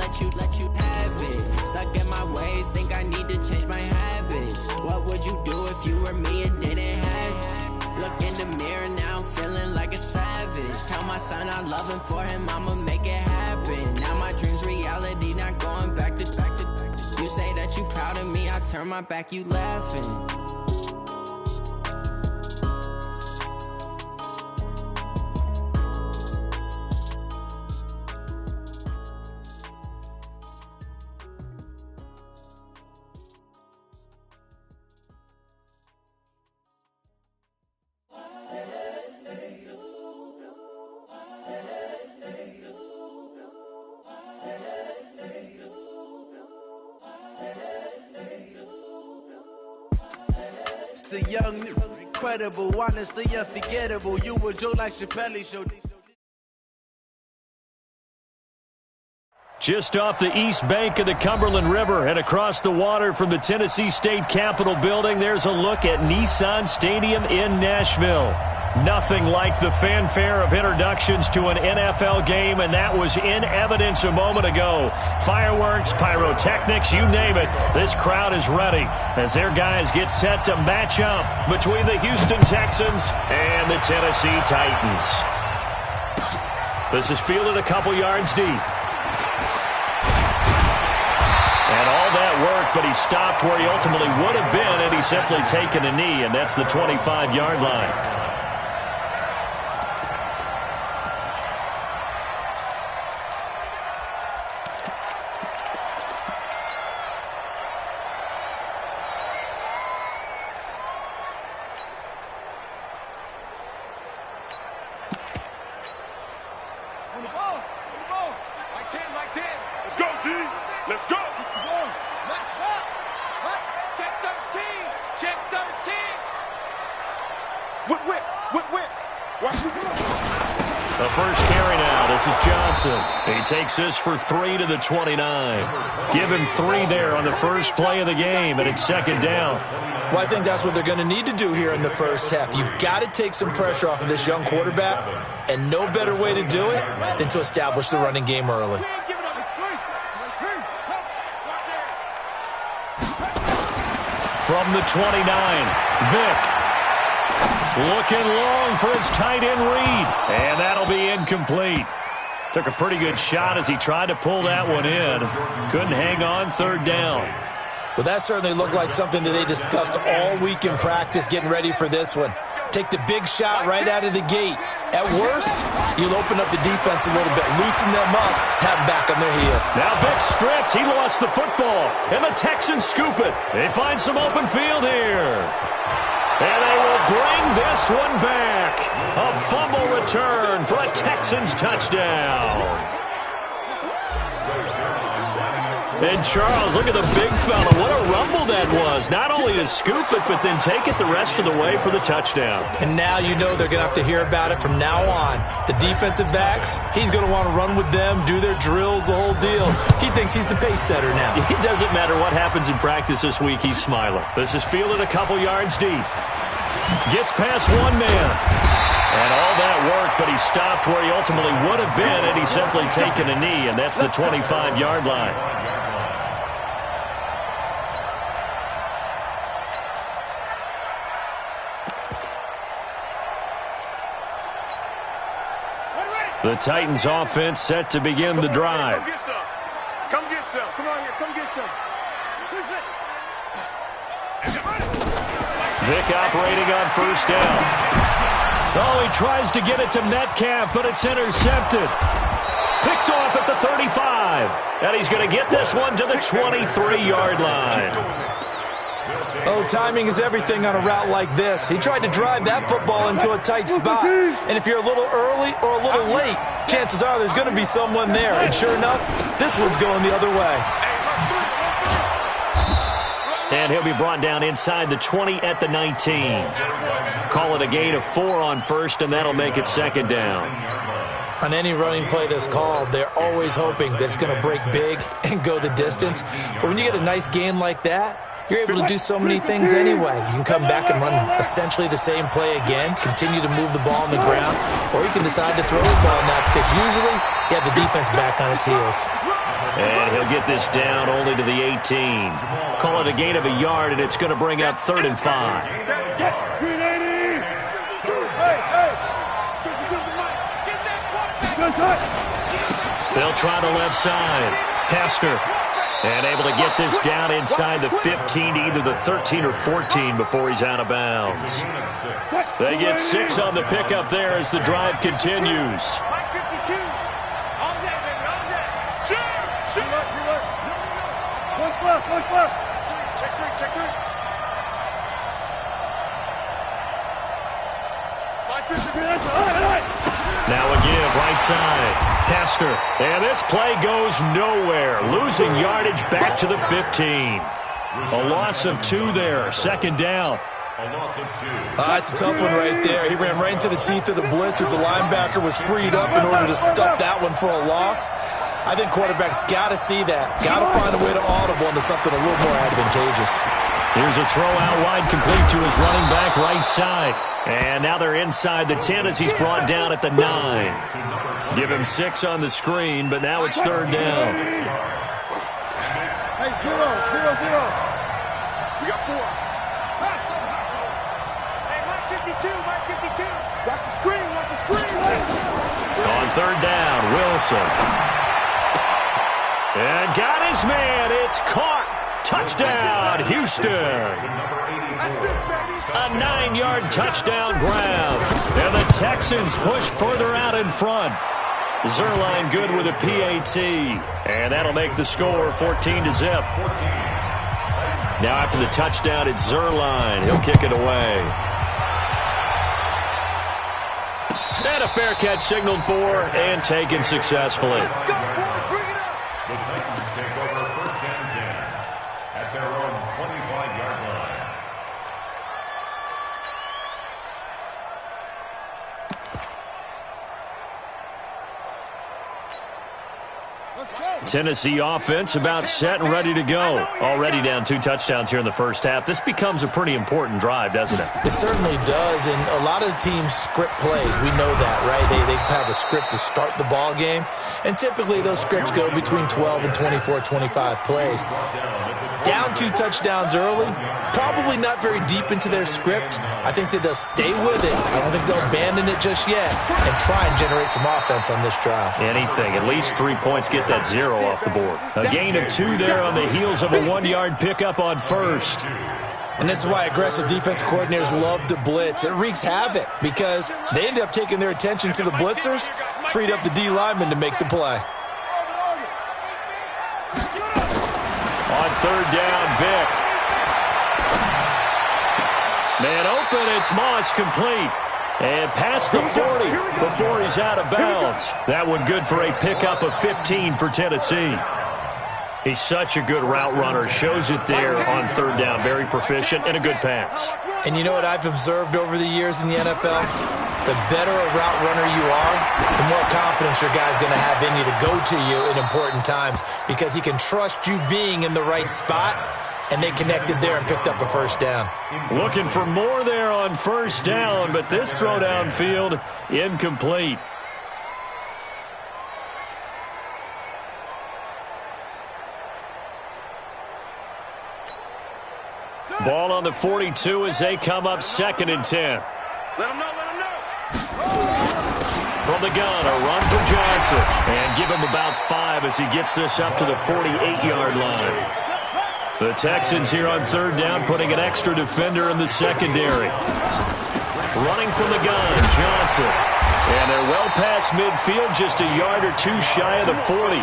let you have it. Stuck in my ways, think I need to change my habits. What would you do if you were me and didn't have it? Look in the mirror now, I'm feeling like a savage. Tell my son I love him, for him I'ma make it happen. Now my dream's reality, not going back to. You say that you proud of me, I turn my back, you laughing. The young, incredible, honestly unforgettable. You were Joe like Chappelle Show. Just off the east bank of the Cumberland River and across the water from the Tennessee State Capitol building, there's a look at Nissan Stadium in Nashville. Nothing like the fanfare of introductions to an NFL game, and that was in evidence a moment ago. Fireworks, pyrotechnics, you name it. This crowd is ready as their guys get set to match up between the Houston Texans and the Tennessee Titans. This is fielded a couple yards deep. And all that work, but he stopped where he ultimately would have been had he simply taken a knee, and that's the 25-yard line. The first carry now. This is Johnson. He takes this for 3 to the 29. Give him 3 there on the first play of the game, and it's second down. Well, I think that's what they're going to need to do here in the first half. You've got to take some pressure off of this young quarterback, and no better way to do it than to establish the running game early. From the 29, Vick. Looking long for his tight end read, and that'll be incomplete. Took a pretty good shot as he tried to pull that one in. Couldn't hang on, third down. Well, that certainly looked like something that they discussed all week in practice getting ready for this one. Take the big shot right out of the gate. At worst, you'll open up the defense a little bit, loosen them up, have them back on their heel. Now Vick stripped. He lost the football, and the Texans scoop it. They find some open field here. And they will bring this one back. A fumble return for a Texans touchdown. And Charles, look at the big fella. What a rumble that was. Not only to scoop it, but then take it the rest of the way for the touchdown. And now you know they're going to have to hear about it from now on. The defensive backs, he's going to want to run with them, do their drills, the whole deal. He thinks he's the pace setter now. It doesn't matter what happens in practice this week, he's smiling. This is fielded a couple yards deep. Gets past one man. And all that work, but he stopped where he ultimately would have been had he simply taken a knee, and that's the 25-yard line. The Titans offense set to begin the drive. Come get some. Come get some. Come on here. Come get some. Vick operating on first down. Oh, he tries to get it to Metcalf, but it's intercepted. Picked off at the 35. And he's going to get this one to the 23-yard line. Oh, timing is everything on a route like this. He tried to drive that football into a tight spot. And if you're a little early or a little late, chances are there's going to be someone there. And sure enough, this one's going the other way. And he'll be brought down inside the 20 at the 19. Call it a gain of 4 on first, and that'll make it second down. On any running play that's called, they're always hoping that it's going to break big and go the distance. But when you get a nice gain like that, you're able to do so many things anyway. You can come back and run essentially the same play again, continue to move the ball on the ground, or you can decide to throw the ball now because usually you have the defense back on its heels. And he'll get this down only to the 18. Call it a gain of a yard, and it's going to bring up 3rd and 5. They'll try the left side. Hester. And able to get this down inside the 15 to either the 13 or 14 before he's out of bounds. They get 6 on the pickup there as the drive continues. Now a give, right side. Hester. And this play goes nowhere. Losing yardage back to the 15. A loss of 2 there. 2nd down. That's a tough one right there. He ran right into the teeth of the blitz as the linebacker was freed up in order to stuff that one for a loss. I think quarterbacks got to see that. Got to find a way to audible into something a little more advantageous. Here's a throw out wide complete to his running back right side. And now they're inside the 10 as he's brought down at the 9. Give him 6 on the screen, but now it's 3rd down. Hey, 0, 0, 0. We got 4. Hey, Mike 52, Mike 52. Watch the screen, watch the screen. On 3rd down, Wilson. And got his man. It's caught. Touchdown, Houston. A 9-yard touchdown grab. And the Texans push further out in front. Zerline good with a PAT. And that'll make the score 14-0. Now after the touchdown, it's Zerline. He'll kick it away. And a fair catch signaled for and taken successfully. The Titans take over 1st and 10 at their own 25-yard line. Tennessee offense about set and ready to go. Already down 2 touchdowns here in the first half. This becomes a pretty important drive, doesn't it? It certainly does, and a lot of teams script plays. We know that, right? They have a script to start the ball game, and typically those scripts go between 12 and 24, 25 plays. Down 2 touchdowns early, probably not very deep into their script. I think that they'll stay with it. I don't think they'll abandon it just yet and try and generate some offense on this drive. Anything. At least 3 points, get that 0 off the board. A gain of 2 there on the heels of a 1-yard pickup on 1st. And this is why aggressive defense coordinators love to blitz. It wreaks havoc because they end up taking their attention to the blitzers, freed up the D lineman to make the play. On 3rd down, Vick. Man open, it's Moss complete. And past the 40 before he's out of bounds. That one good for a pickup of 15 for Tennessee. He's such a good route runner. Shows it there on 3rd down. Very proficient and a good pass. And you know what I've observed over the years in the NFL? The better a route runner you are, the more confidence your guy's going to have in you to go to you in important times because he can trust you being in the right spot. And they connected there and picked up a 1st down. Looking for more there on 1st down, but this throw downfield incomplete. Ball on the 42 as they come up 2nd and 10. Let him know, let him know. From the gun, a run for Johnson. And give him about 5 as he gets this up to the 48-yard line. The Texans here on 3rd down, putting an extra defender in the secondary. Running from the gun, Johnson. And they're well past midfield, just a yard or 2 shy of the 40.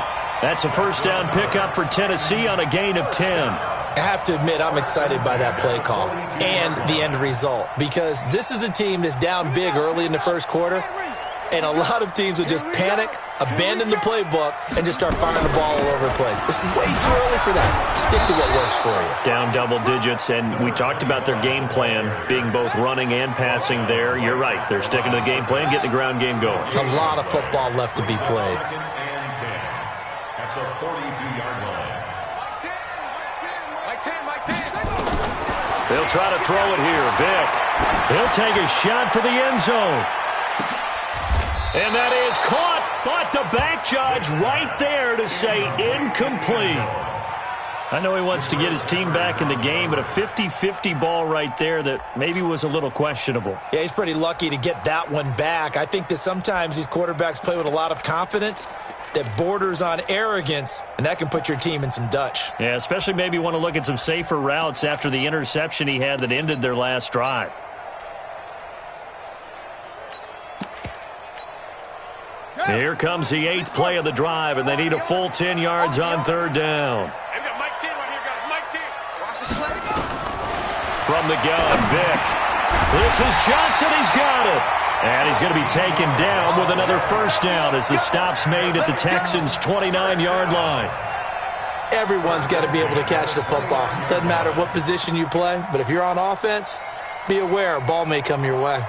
That's a 1st down pickup for Tennessee on a gain of 10. I have to admit, I'm excited by that play call and the end result because this is a team that's down big early in the 1st quarter, and a lot of teams will just panic, abandon the playbook, and just start firing the ball all over the place. It's way too early for that. Stick to what works for you. Down double digits, and we talked about their game plan being both running and passing there. You're right. They're sticking to the game plan, getting the ground game going. A lot of football left to be played. At the 42-yard line. Mike 10, Mike 10. They'll try to throw it here. Vick. He'll take a shot for the end zone. And that is caught, but the back judge right there to say incomplete. I know he wants to get his team back in the game, but a 50-50 ball right there that maybe was a little questionable. Yeah, he's pretty lucky to get that one back. I think that sometimes these quarterbacks play with a lot of confidence that borders on arrogance, and that can put your team in some Dutch. Yeah, especially maybe want to look at some safer routes after the interception he had that ended their last drive. Here comes the 8th play of the drive, and they need a full 10 yards on 3rd down. From the gun, Vick. This is Johnson. He's got it. And he's going to be taken down with another first down as the stop's made at the Texans' 29-yard line. Everyone's got to be able to catch the football. Doesn't matter what position you play, but if you're on offense, be aware a ball may come your way.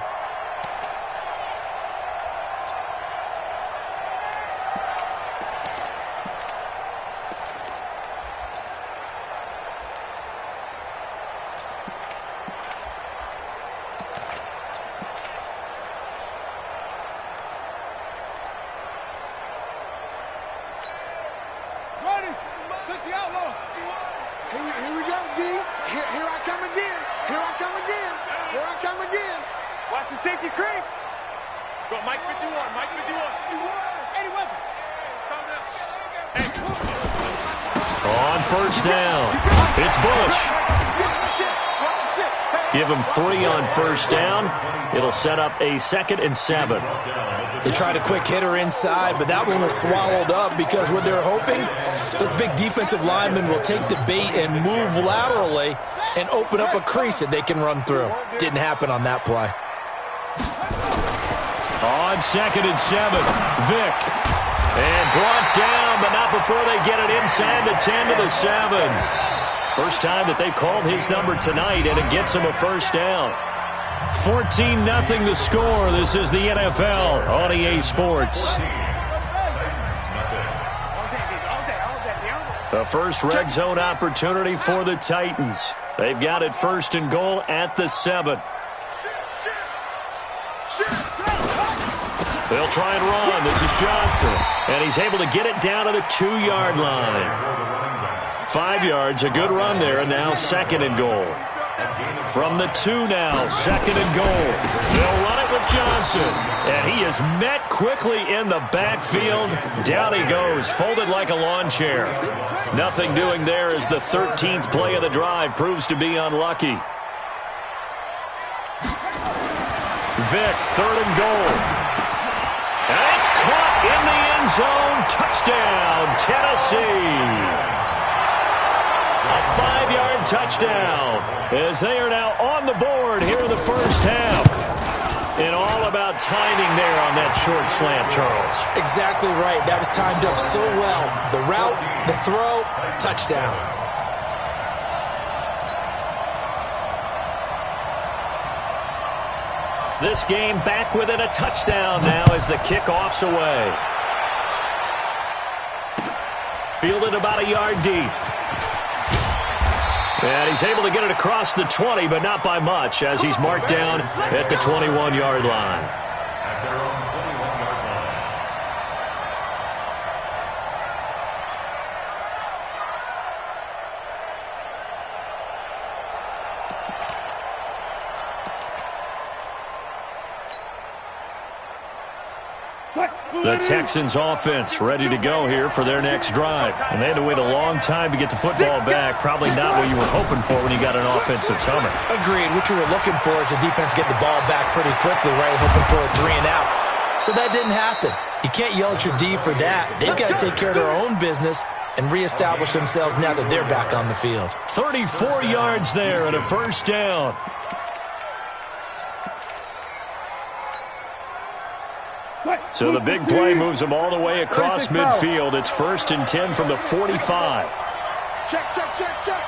On first down, it's Bush. Give him 3 on first down. It'll set up a 2nd and 7. They tried a quick hitter inside, but that one was swallowed up because what they're hoping, those big defensive linemen will take the bait and move laterally and open up a crease that they can run through. Didn't happen on that play. On 2nd and 7, Vick. And brought down, but not before they get it inside the 10 to the 7. First time that they've called his number tonight, and it gets him a first down. 14-0 the score. This is the NFL on EA Sports. The first red zone opportunity for the Titans. They've got it 1st and goal at the 7. They'll try and run. This is Johnson. And he's able to get it down to the 2-yard line. 5 yards, a good run there, and now 2nd and goal. From the 2 now, 2nd and goal. They'll run it with Johnson. And he is met quickly in the backfield. Down he goes, folded like a lawn chair. Nothing doing there as the 13th play of the drive proves to be unlucky. Vick, 3rd and goal. And it's caught in the end zone. Touchdown, Tennessee. A 5-yard touchdown as they are now on the board here in the first half. And all about timing there on that short slant, Charles. Exactly right. That was timed up so well. The route, the throw, touchdown. This game back within a touchdown now as the kickoff's away. Fielded about a yard deep. And he's able to get it across the 20, but not by much as he's marked down at the 21-yard line. At their own 21-yard line. The Texans offense ready to go here for their next drive. And they had to wait a long time to get the football back. Probably not what you were hoping for when you got an offense that's humming. Agreed. What you were looking for is the defense get the ball back pretty quickly, right? Hoping for a 3 and out. So that didn't happen. You can't yell at your D for that. They've got to take care of their own business and reestablish themselves now that they're back on the field. 34 yards there and a first down. So the big play moves them all the way across midfield. It's 1st and 10 from the 45. Check, check, check, check.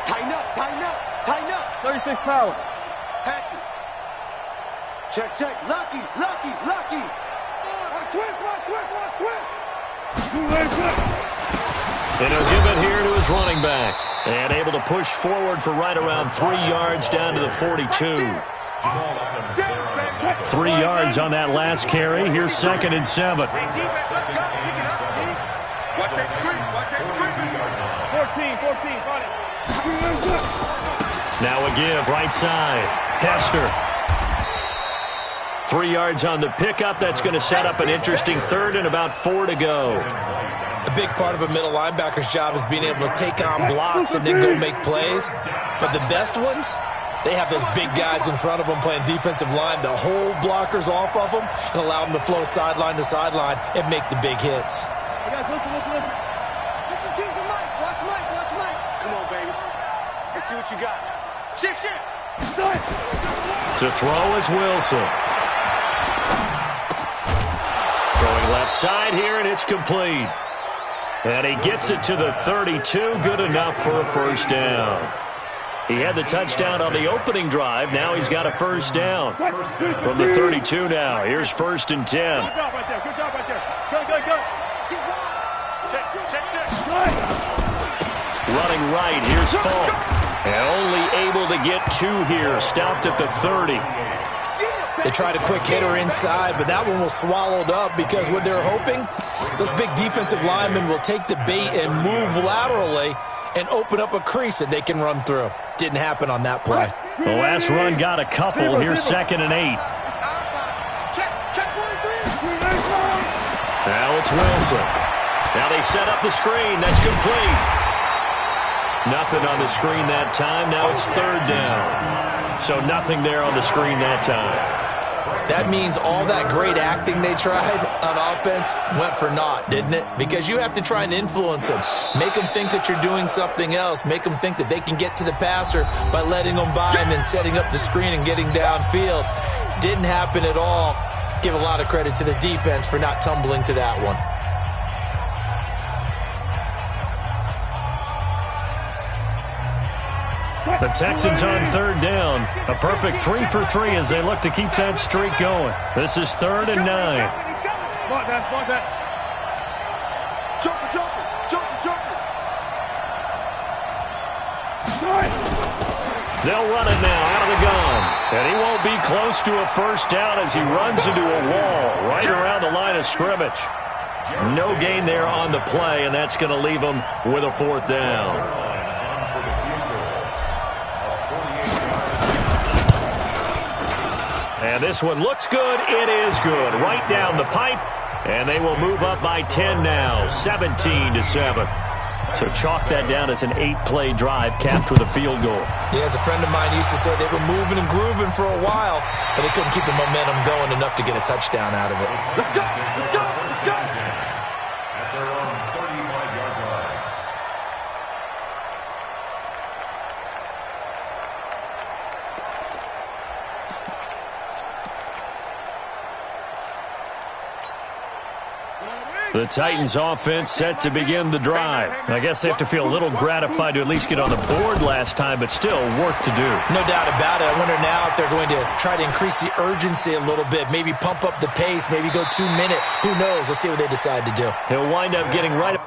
Tighten up, tighten up, tighten up. 36 power. Patch it. Check, check. Lucky, lucky, lucky. Switch, switch, switch, switch. And he'll give it here to his running back. And able to push forward for right around 3 yards down to the 42. 3 yards on that last carry. Here's 2nd and 7. Watch that creep. Watch that creep. 14. Now a give, right side. Hester. 3 yards on the pickup. That's going to set up an interesting 3rd and about 4 to go. A big part of a middle linebacker's job is being able to take on blocks and then go make plays. But the best ones, they have those big guys in front of them playing defensive line to hold blockers off of them and allow them to flow sideline to sideline and make the big hits. Hey guys, listen. Watch Mike. Come on, baby. Let's see what you got. Shift. To throw is Wilson. Throwing left side here, and it's complete. And he gets it to the 32. Good enough for a first down. He had the touchdown on the opening drive. Now he's got a first down. From the 32 now. Here's 1st and 10. Good job right there. Go. Check. Running right. Here's Falk. And only able to get 2 here. Stopped at the 30. They tried a quick hitter inside, but that one was swallowed up because what they're hoping, those big defensive linemen will take the bait and move laterally and open up a crease that they can run through. Didn't happen on that play. The last run got a couple. Here's 2nd and 8. Now it's Wilson. Now they set up the screen. That's complete. Nothing on the screen that time. Now it's 3rd down. So nothing there on the screen that time. That means all that great acting they tried on offense went for naught, didn't it? Because you have to try and influence them. Make them think that you're doing something else. Make them think that they can get to the passer by letting them by him and setting up the screen and getting downfield. Didn't happen at all. Give a lot of credit to the defense for not tumbling to that one. The Texans on 3rd down. A perfect 3 for 3 as they look to keep that streak going. This is 3rd and 9. Jumper. They'll run it now out of the gun. And he won't be close to a first down as he runs into a wall right around the line of scrimmage. No gain there on the play, and that's going to leave him with a 4th down. And this one looks good. It is good. Right down the pipe. And they will move up by 10 now. 17-7. So chalk that down as an 8-play drive capped with a field goal. Yeah, as a friend of mine used to say, they were moving and grooving for a while, but they couldn't keep the momentum going enough to get a touchdown out of it. Let's go. At their own 35-yard line. The Titans offense set to begin the drive. I guess they have to feel a little gratified to at least get on the board last time, but still work to do. No doubt about it. I wonder now if they're going to try to increase the urgency a little bit, maybe pump up the pace, maybe go 2 minute. Who knows? Let's see what they decide to do. He'll wind up getting right up.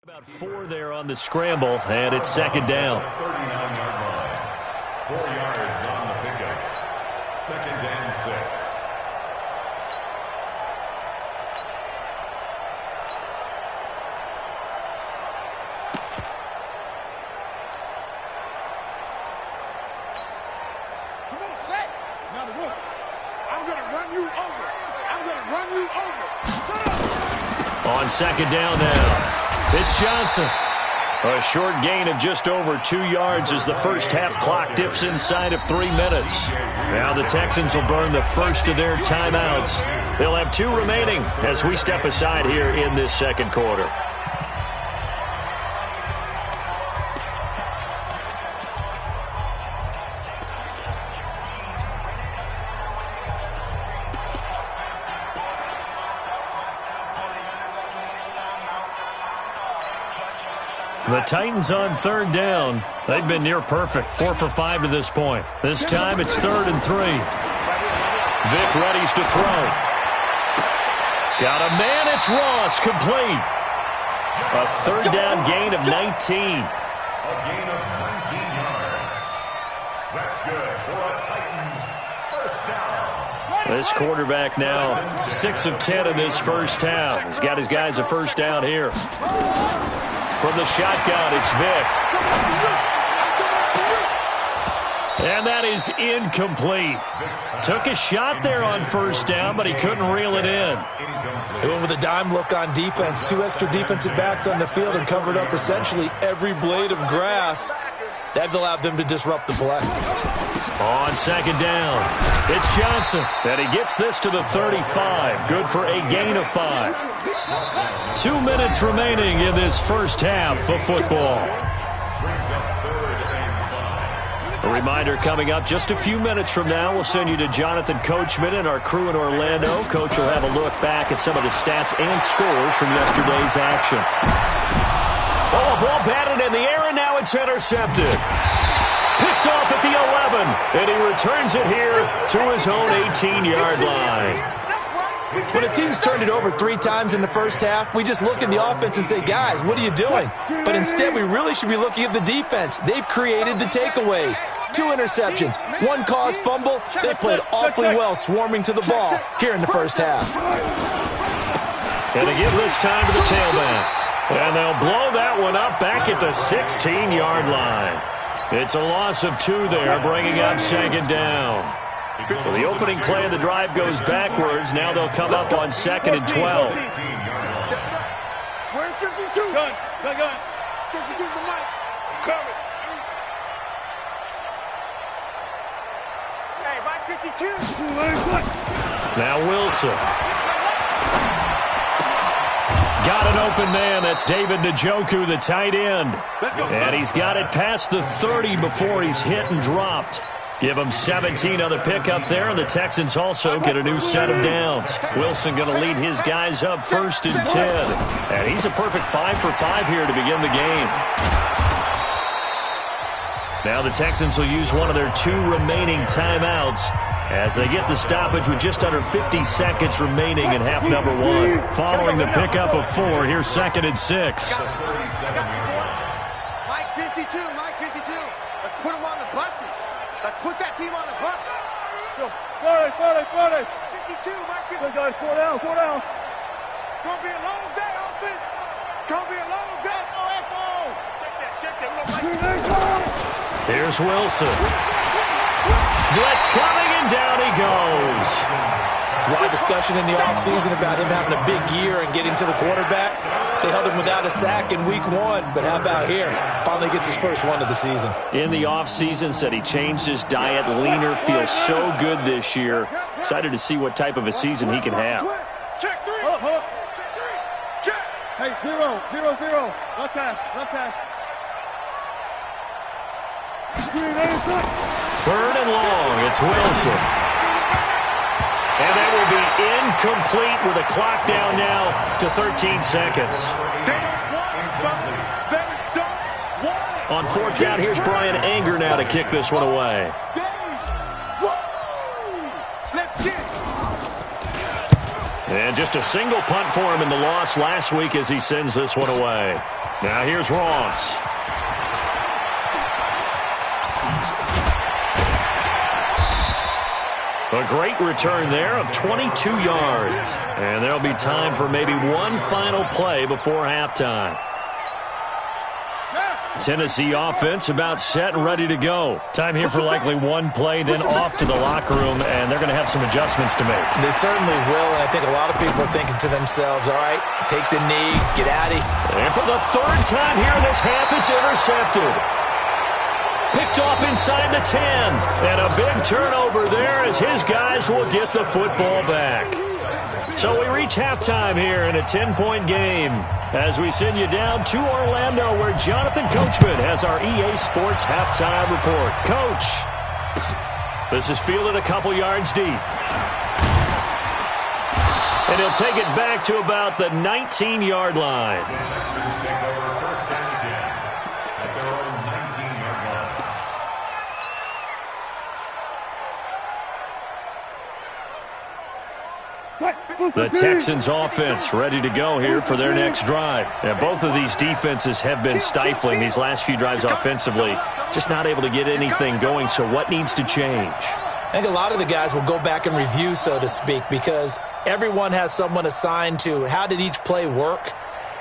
About 4 there on the scramble, and it's 2nd down. 39-yard line. 4 yards on the pickup. 2nd and 6. On second down now, it's Johnson. A short gain of just over 2 yards as the first half clock dips inside of 3 minutes. Now the Texans will burn the first of their timeouts. They'll have 2 remaining as we step aside here in this second quarter. The Titans on third down. They've been near perfect, 4 for 5 to this point. This time it's 3rd and 3. Vic readies to throw. Got a man, it's Ross, complete. A third down gain of 19. A gain of 19 yards. That's good for a Titans first down. This quarterback now 6 of 10 in this first half. He's got his guys a first down here. From the shotgun, it's Vic. And that is incomplete. Took a shot there on first down, but he couldn't reel it in. They went with a dime look on defense. 2 extra defensive backs on the field and covered up essentially every blade of grass. That allowed them to disrupt the play. On second down, it's Johnson. And he gets this to the 35. Good for a gain of 5. 2 minutes remaining in this first half of football. A reminder coming up just a few minutes from now. We'll send you to Jonathan Coachman and our crew in Orlando. Coach will have a look back at some of the stats and scores from yesterday's action. Oh, a ball batted in the air, and now it's intercepted. Picked off at the 11, and he returns it here to his own 18-yard line. When a team's turned it over 3 times in the first half, we just look at the offense and say, guys, what are you doing? But instead, we really should be looking at the defense. They've created the takeaways. 2 interceptions, 1 caused fumble. They played awfully well swarming to the ball here in the first half. And they give this time to the tailback. And they'll blow that one up back at the 16-yard line. It's a loss of 2 there, bringing up second down. So the opening play of the drive goes backwards. Now they'll come up on 2nd and 12. Where's 52? Gun. 52's the mic. Cover. Hey, Mike 52. Now Wilson. Got an open man. That's David Njoku, the tight end. And he's got it past the 30 before he's hit and dropped. Give them 17 on the pickup there, and the Texans also get a new set of downs. Wilson going to lead his guys up 1st and 10. And he's a perfect 5 for 5 here to begin the game. Now the Texans will use one of their 2 remaining timeouts as they get the stoppage with just under 50 seconds remaining in half number 1. Following the pickup of 4, here's 2nd and 6. Mike 52. Let's put him on the buses. Let's put that team on the bus. 40. 52, Mike 52. Guys, 4 down. It's going to be a long day, offense. It's going to be a long day. FO. Check that. Here's Wilson. Blitz coming, and down he goes. There's a lot of discussion in the offseason about him having a big year and getting to the quarterback. They held him without a sack in week 1, but how about here? Finally gets his first one of the season. In the offseason, said he changed his diet, leaner, feels so good this year. Excited to see what type of a season he can have. Check 3. Check. Hey, 0. Left pass. 3rd and long, it's Wilson. And that will be incomplete with a clock down now to 13 seconds. On 4th down, here's Brian Anger now to kick this one away. And just a single punt for him in the loss last week as he sends this one away. Now here's Ross. A great return there of 22 yards. And there'll be time for maybe one final play before halftime. Tennessee offense about set and ready to go. Time here for likely one play, then off to the locker room, and they're going to have some adjustments to make. They certainly will, and I think a lot of people are thinking to themselves, all right, take the knee, get out of here. And for the third time here in this half, it's intercepted. Picked off inside the 10. And a big turnover there as his guys will get the football back. So we reach halftime here in a 10-point game as we send you down to Orlando where Jonathan Coachman has our EA Sports halftime report. Coach, this is fielded a couple yards deep. And he'll take it back to about the 19-yard line. The Texans offense ready to go here for their next drive. And both of these defenses have been stifling these last few drives offensively. Just not able to get anything going, so what needs to change? I think a lot of the guys will go back and review, so to speak, because everyone has someone assigned to how did each play work.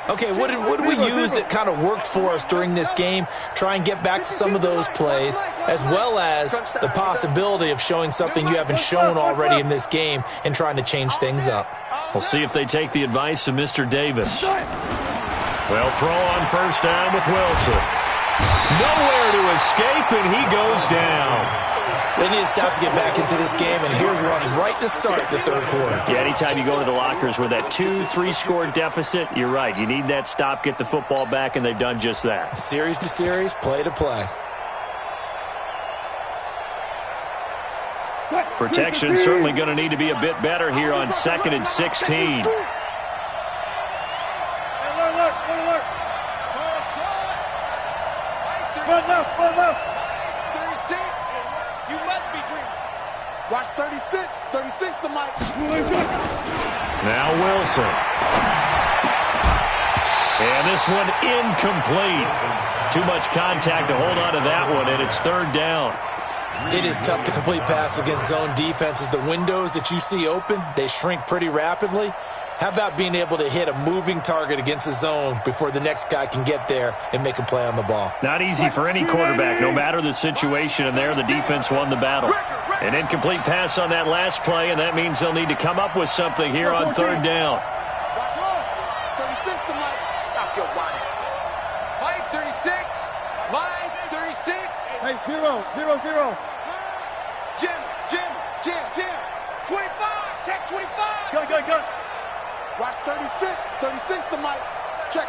Okay, what did we use that kind of worked for us during this game? Try and get back to some of those plays, as well as the possibility of showing something you haven't shown already in this game and trying to change things up. We'll see if they take the advice of Mr. Davis. Well, throw on first down with Wilson. Nowhere to escape, and he goes down. They need to stop to get back into this game, and here's one right to start the third quarter. Yeah, anytime you go to the lockers with that 2-3 score deficit, you're right. You need that stop, get the football back, and they've done just that. Series to series, play to play. Protection certainly going to need to be a bit better here on 2nd and 16. Watch 36. 36 the mic. Now Wilson. And this one incomplete. Too much contact to hold on to that one, and it's third down. It is tough to complete pass against zone defenses. The windows that you see open, they shrink pretty rapidly. How about being able to hit a moving target against a zone before the next guy can get there and make a play on the ball? Not easy for any quarterback, no matter the situation, and there the defense won the battle. An incomplete pass on that last play, and that means they'll need to come up with something here on third down. 36 to Mike. Stop your whining. Mike 36. Mike 36. Hey, 0, 0, 0. Jim. 25. Check 25. Go. Watch 36. 36 to Mike. Check.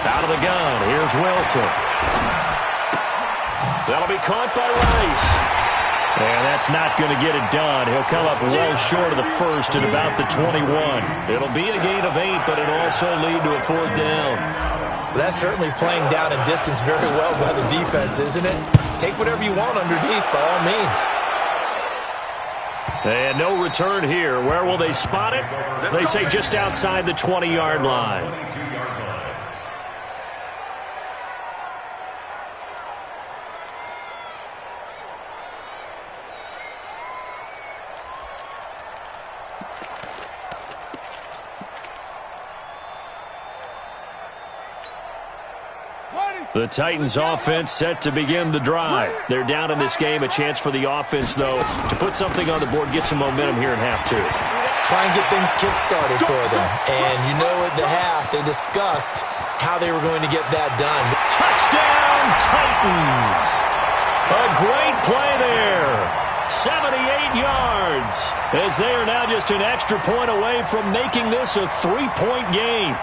Out of the gun. Here's Wilson. That'll be caught by Rice. And that's not going to get it done. He'll come up well short of the first at about the 21. It'll be a gain of 8, but it'll also lead to a fourth down. That's certainly playing down and distance very well by the defense, isn't it? Take whatever you want underneath, by all means. And no return here. Where will they spot it? They say just outside the 20-yard line. The Titans offense set to begin the drive. They're down in this game. A chance for the offense, though, to put something on the board, get some momentum here in half two. Try and get things kick-started for them. And you know at the half, they discussed how they were going to get that done. Touchdown, Titans! A great play there. 78 yards. As they are now just an extra point away from making this a 3-point game.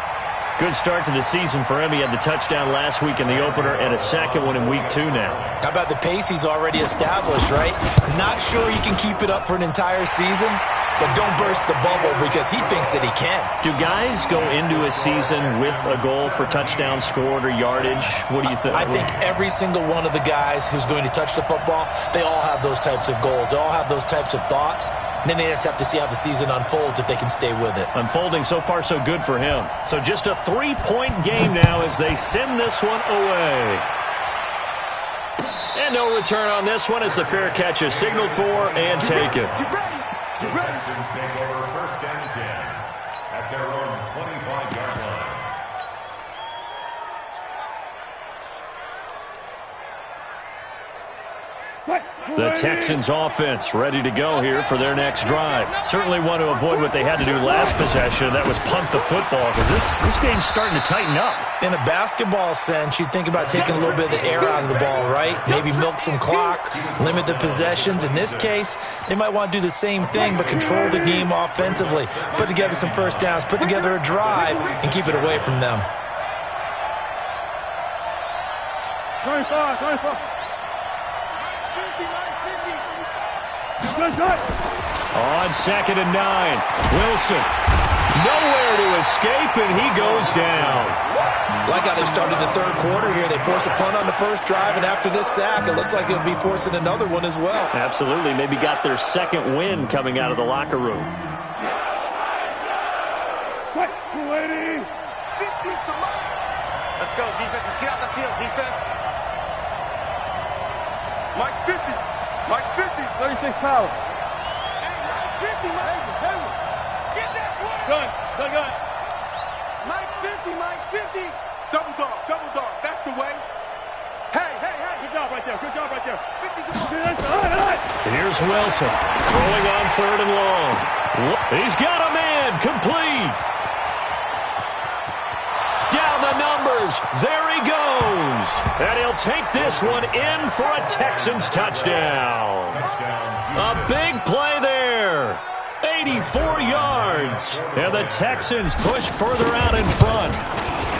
Good start to the season for him. He had the touchdown last week in the opener and a second one in week 2 now. How about the pace he's already established, right? Not sure he can keep it up for an entire season, but don't burst the bubble because he thinks that he can. Do guys go into a season with a goal for touchdown scored or yardage? What do you think? I think every single one of the guys who's going to touch the football, they all have those types of goals. They all have those types of thoughts. And then they just have to see how the season unfolds if they can stay with it. Unfolding so far so good for him. So just a 3-point game now as they send this one away. And no return on this one as the fair catch is signaled for and taken. The Texans take over first and 10 at their own 25-yard line. The Texans offense ready to go here for their next drive. Certainly want to avoid what they had to do last possession. That was punt the football because this game's starting to tighten up. In a basketball sense, you think about taking a little bit of the air out of the ball, right? Maybe milk some clock, limit the possessions. In this case, they might want to do the same thing but control the game offensively. Put together some first downs, put together a drive, and keep it away from them. 25, 25. On 2nd and 9, Wilson. Nowhere to escape, and he goes down. Like how they started the third quarter here. They force a punt on the first drive, and after this sack, it looks like they'll be forcing another one as well. Absolutely. Maybe got their second win coming out of the locker room. 280. Let's go, defense. Let's get out the field, defense. Mike's 50. Mike's 50. 36 power. Hey, Mike's 50, Mike. Get that one. Gun. Mike's 50. Mike's 50. Double dog. That's the way. Hey. Good job right there. 50 to 1. And here's Wilson throwing on 3rd and long. He's got a man complete. Down the numbers. There he goes. And he'll take this one in for a Texans touchdown. A big play there. 84 yards. And the Texans push further out in front.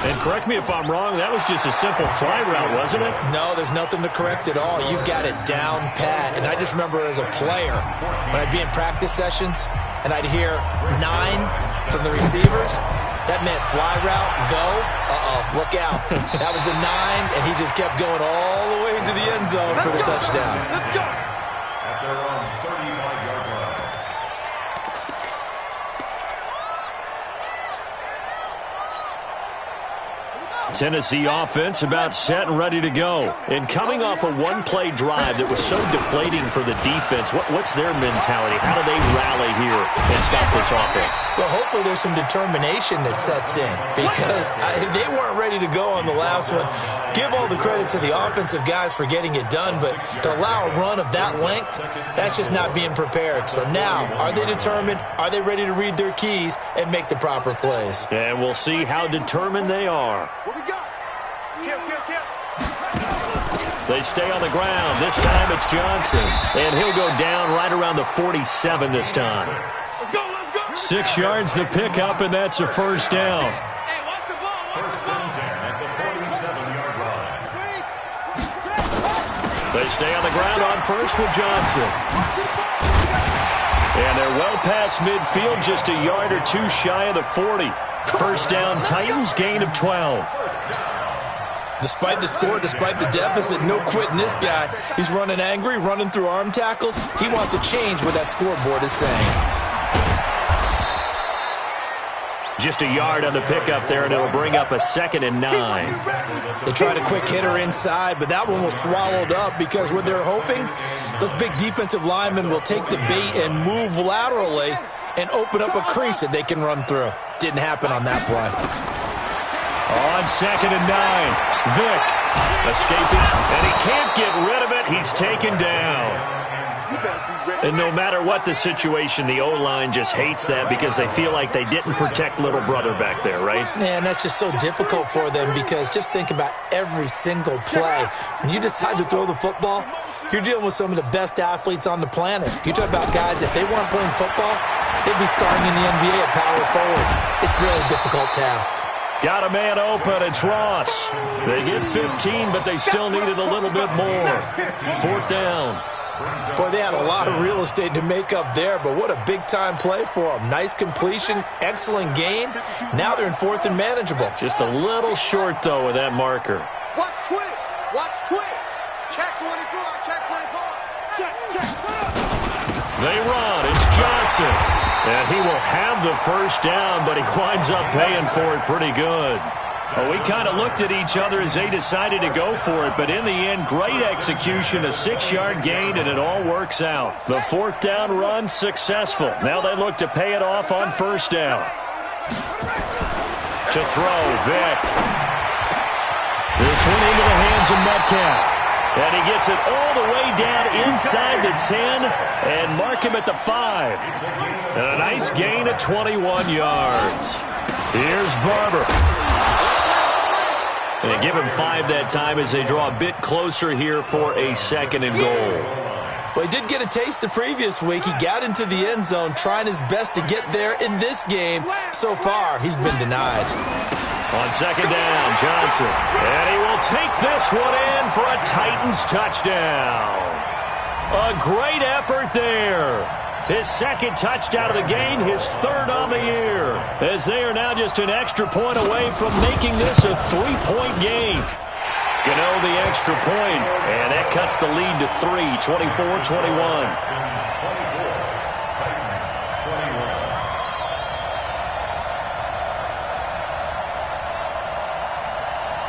And correct me if I'm wrong, that was just a simple fly route, wasn't it? No, there's nothing to correct at all. You've got it down pat. And I just remember as a player, when I'd be in practice sessions, and I'd hear 9 from the receivers, that meant fly route, go, look out. That was the 9, and he just kept going all the way into the end zone for the touchdown. Let's go. At their own 35-yard line. Tennessee offense about set and ready to go. And coming off a one-play drive that was so deflating for the defense, what's their mentality? How do they rally here and stop this offense? Well, hopefully there's some determination that sets in because they weren't ready to go on the last one. Give all the credit to the offensive guys for getting it done, but to allow a run of that length, that's just not being prepared. So now, are they determined? Are they ready to read their keys and make the proper plays? And we'll see how determined they are. What we got? Kill. They stay on the ground. This time it's Johnson. And he'll go down right around the 47 this time. Let's go. 6 yards the pickup, and that's a first down. Hey, watch the ball. First and 10 at the 47-yard line. They stay on the ground on first with Johnson. And they're well past midfield, just a yard or two shy of the 40. First down, Titans, gain of 12. Despite the score, despite the deficit, no quitting this guy. He's running angry, running through arm tackles. He wants to change what that scoreboard is saying. Just a yard on the pickup there, and it'll bring up a 2nd and 9. They tried a quick hitter inside, but that one was swallowed up because what they're hoping, those big defensive linemen will take the bait and move laterally and open up a crease that they can run through. Didn't happen on that play. On 2nd and 9, Vick escaping, and he can't get rid of it. He's taken down. And no matter what the situation, the O-line just hates that because they feel like they didn't protect little brother back there, right? Man, that's just so difficult for them because just think about every single play. When you decide to throw the football, you're dealing with some of the best athletes on the planet. You talk about guys, if they weren't playing football, they'd be starting in the NBA at power forward. It's a really difficult task. Got a man open, it's Ross. They get 15, but they still needed a little bit more. 4th down. Boy, they had a lot of real estate to make up there, but what a big-time play for them. Nice completion, excellent gain. Now they're in 4th and manageable. Just a little short, though, with that marker. Watch twins. Check 24. Check. They run. It's Johnson. And he will have the first down, but he winds up paying for it pretty good. Well, we kind of looked at each other as they decided to go for it, but in the end, great execution, a 6-yard gain, and it all works out. The 4th down run successful. Now they look to pay it off on first down. To throw, Vick. This one into the hands of Metcalf. And he gets it all the way down inside the 10 and mark him at the 5. And a nice gain of 21 yards. Here's Barber. And they give him 5 that time as they draw a bit closer here for a 2nd and goal. Well, he did get a taste the previous week. He got into the end zone trying his best to get there in this game. So far, he's been denied. On 2nd down, Johnson. And he will take this one in for a Titans touchdown. A great effort there. His 2nd touchdown of the game, his 3rd on the year. As they are now just an extra point away from making this a 3-point game. Gano the extra point, and that cuts the lead to 3, 24-21.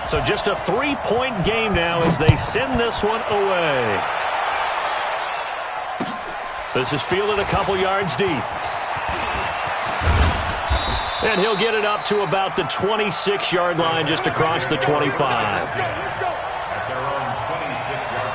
So just a 3-point game now as they send this one away. This is fielded a couple yards deep. And he'll get it up to about the 26-yard line just across the 25. At their own 26-yard line.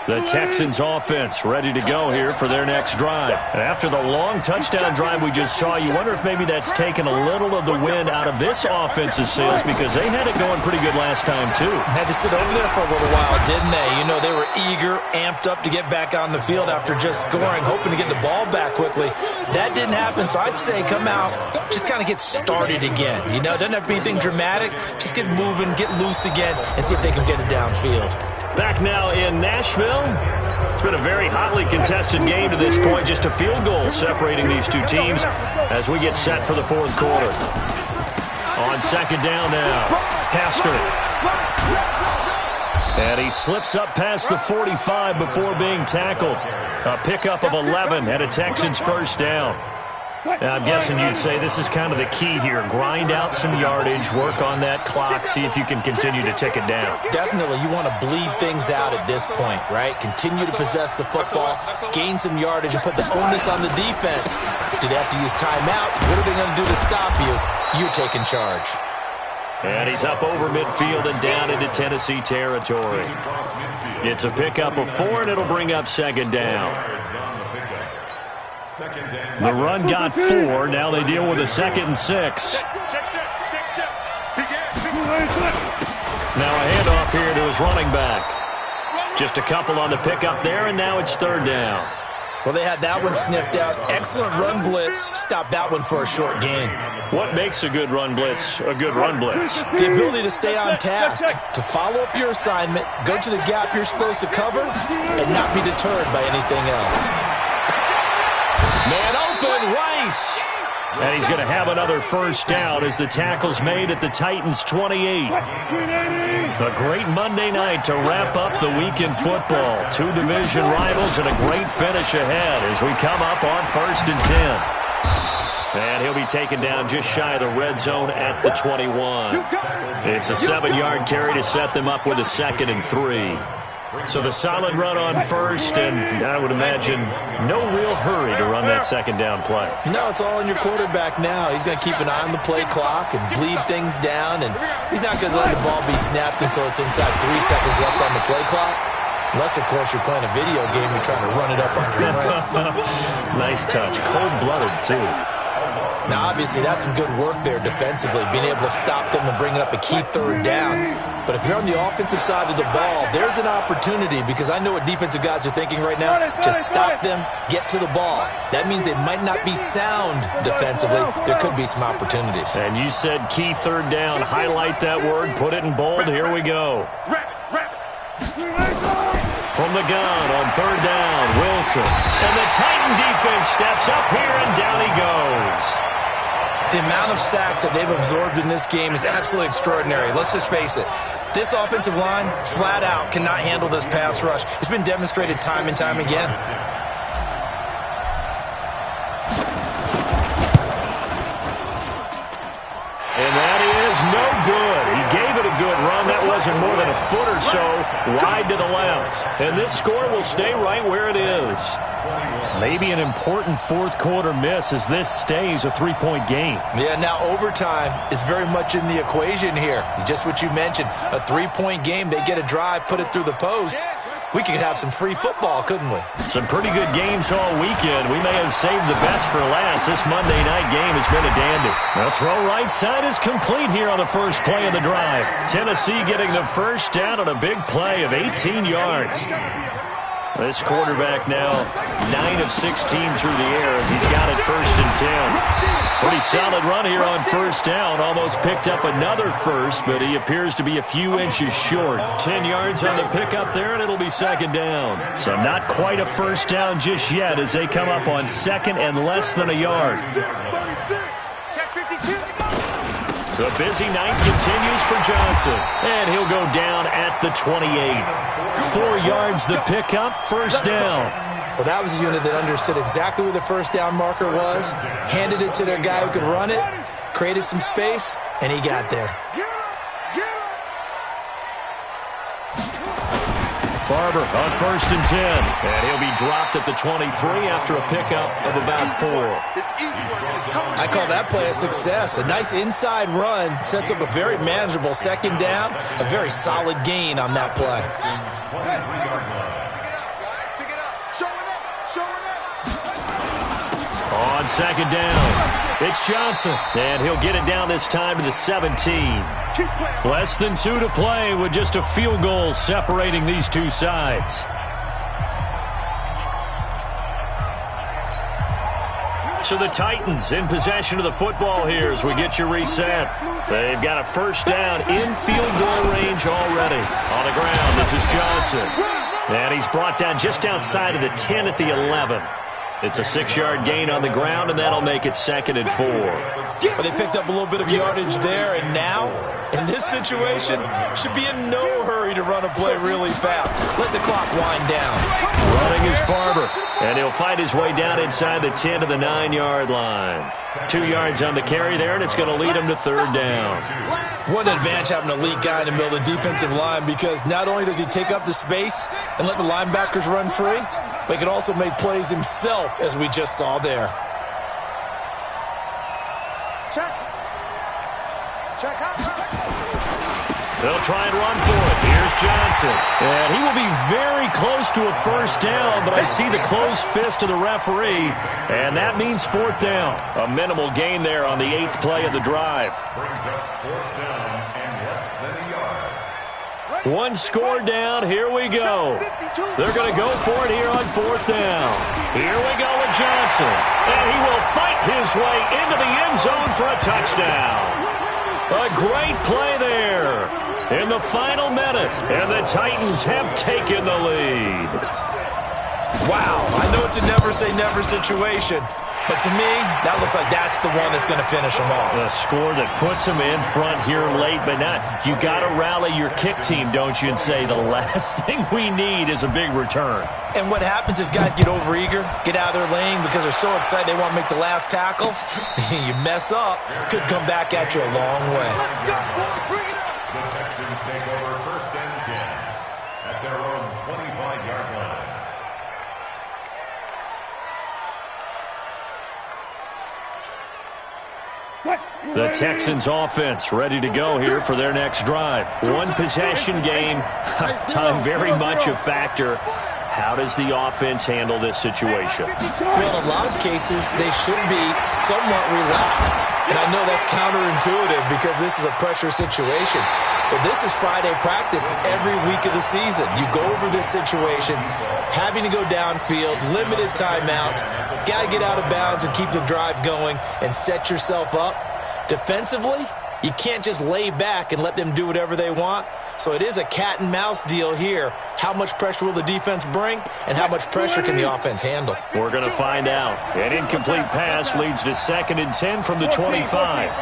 The Texans offense ready to go here for their next drive. And after the long touchdown drive we just saw, you wonder if maybe that's taken a little of the wind out of this offensive sails because they had it going pretty good last time too. Had to sit over there for a little while, didn't they? You know, they were eager, amped up to get back on the field after just scoring, hoping to get the ball back quickly. That didn't happen, so I'd say come out, just kind of get started again. You know, it doesn't have to be anything dramatic. Just get moving, get loose again, and see if they can get it downfield. Back now in Nashville. It's been a very hotly contested game to this point. Just a field goal separating these two teams as we get set for the 4th quarter. On 2nd down now, Hester. And he slips up past the 45 before being tackled. A pickup of 11 and a Texans 1st down. Now, I'm guessing you'd say this is kind of the key here. Grind out some yardage, work on that clock, see if you can continue to tick it down. Definitely. You want to bleed things out at this point, right? Continue to possess the football, gain some yardage, and put the onus on the defense. Do they have to use timeouts? What are they going to do to stop you? You're taking charge. And he's up over midfield and down into Tennessee territory. It's a pickup of 4, and it'll bring up 2nd down. The run got 4. Now they deal with a 2nd and 6. Now a handoff here to his running back. Just a couple on the pickup there, and now it's 3rd down. Well, they had that one sniffed out. Excellent run blitz. Stop that one for a short gain. What makes a good run blitz a good run blitz? The ability to stay on task, to follow up your assignment, go to the gap you're supposed to cover, and not be deterred by anything else. Man open, Rice. And he's going to have another 1st down as the tackle's made at the Titans' 28. A great Monday night to wrap up the week in football. 2 division rivals and a great finish ahead as we come up on 1st and 10. And he'll be taken down just shy of the red zone at the 21. It's a 7-yard carry to set them up with a 2nd and 3. So the solid run on 1st, and I would imagine no real hurry to run that 2nd down play. No, it's all on your quarterback now. He's going to keep an eye on the play clock and bleed things down, and he's not going to let the ball be snapped until it's inside 3 seconds left on the play clock. Unless, of course, you're playing a video game, you're trying to run it up on your brain. Nice touch. Cold-blooded, too. Now, obviously, that's some good work there defensively, being able to stop them and bring up a key 3rd down. But if you're on the offensive side of the ball, there's an opportunity because I know what defensive guys are thinking right now. Just stop them, get to the ball. That means they might not be sound defensively. There could be some opportunities. And you said key 3rd down. Highlight that word. Put it in bold. Here we go. From the gun on 3rd down, Wilson. And the Titan defense steps up here, and down he goes. The amount of sacks that they've absorbed in this game is absolutely extraordinary. Let's just face it. This offensive line, flat out, cannot handle this pass rush. It's been demonstrated time and time again. And that is no good. He gave it a good run. That was throws it more than a foot or so wide to the left. And this score will stay right where it is. Maybe an important fourth quarter miss as this stays a three-point game. Yeah, now overtime is very much in the equation here. Just what you mentioned, a three-point game. They get a drive, put it through the post. We could have some free football, couldn't we? Some pretty good games all weekend. We may have saved the best for last. This Monday night game has been a dandy. The throw right side is complete here on the first play of the drive. Tennessee getting the first down on a big play of 18 yards. This quarterback now 9 of 16 through the air as he's got it 1st and 10. Pretty solid run here on first down. Almost picked up another first, but he appears to be a few inches short. 10 yards on the pickup there, and it'll be 2nd down. So not quite a first down just yet as they come up on 2nd and less than a yard. The busy night continues for Johnson, and he'll go down at the 28. 4 yards the pickup, 1st down. Well, that was a unit that understood exactly where the first down marker was, handed it to their guy who could run it, created some space, and he got there. Barber on 1st and 10, and he'll be dropped at the 23 after a pickup of about 4. I call that play a success. A nice inside run sets up a very manageable 2nd down, a very solid gain on that play. On 2nd down, it's Johnson, and he'll get it down this time to the 17. Less than 2 to play with just a field goal separating these two sides. So the Titans in possession of the football here as we get you reset. They've got a 1st down in field goal range already. On the ground, this is Johnson. And he's brought down just outside of the 10 at the 11. It's a 6-yard gain on the ground, and that'll make it 2nd and 4. But they picked up a little bit of yardage there, and now, in this situation, should be in no hurry to run a play really fast. Let the clock wind down. Running is Barber, and he'll find his way down inside the 10 to the 9-yard line. 2 yards on the carry there, and it's going to lead him to 3rd down. What an advantage having an elite guy in the middle of the defensive line, because not only does he take up the space and let the linebackers run free, but he can also make plays himself, as we just saw there. They'll try and run for it. Here's Johnson. And he will be very close to a 1st down, but I see the closed fist of the referee, and that means 4th down. A minimal gain there on the 8th play of the drive. Brings up 4th down and less than a yard. One score down. Here we go. They're going to go for it here on 4th down. Here we go with Johnson. And he will fight his way into the end zone for a touchdown. A great play there in the final minute, and the Titans have taken the lead. Wow, I know it's a never-say-never situation, but to me, that looks like that's the one that's going to finish them off. A score that puts them in front here late, but not. You got to rally your kick team, don't you, and say the last thing we need is a big return. And what happens is guys get overeager, get out of their lane because they're so excited they want to make the last tackle. You mess up, could come back at you a long way. The Texans take over 1st and 10 at their own 25-yard line. The Texans offense ready to go here for their next drive. One possession game, time very much a factor. How does the offense handle this situation? Well, in a lot of cases, they should be somewhat relaxed. And I know that's counterintuitive because this is a pressure situation. But this is Friday practice every week of the season. You go over this situation, having to go downfield, limited timeouts, got to get out of bounds and keep the drive going and set yourself up. Defensively, you can't just lay back and let them do whatever they want. So it is a cat and mouse deal here. How much pressure will the defense bring, and how much pressure can the offense handle? We're going to find out. An incomplete pass leads to 2nd and 10 from the 25.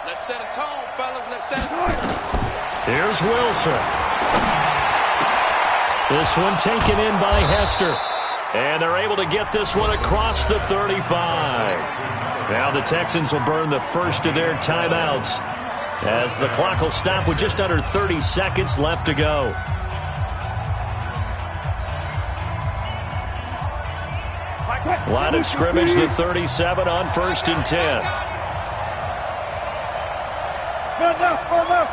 Let's set a tone, fellas. Let's set a tone. Here's Wilson. This one taken in by Hester. And they're able to get this one across the 35. Now the Texans will burn the first of their timeouts as the clock will stop with just under 30 seconds left to go. Line of scrimmage, the 37 on 1st and 10. Alert.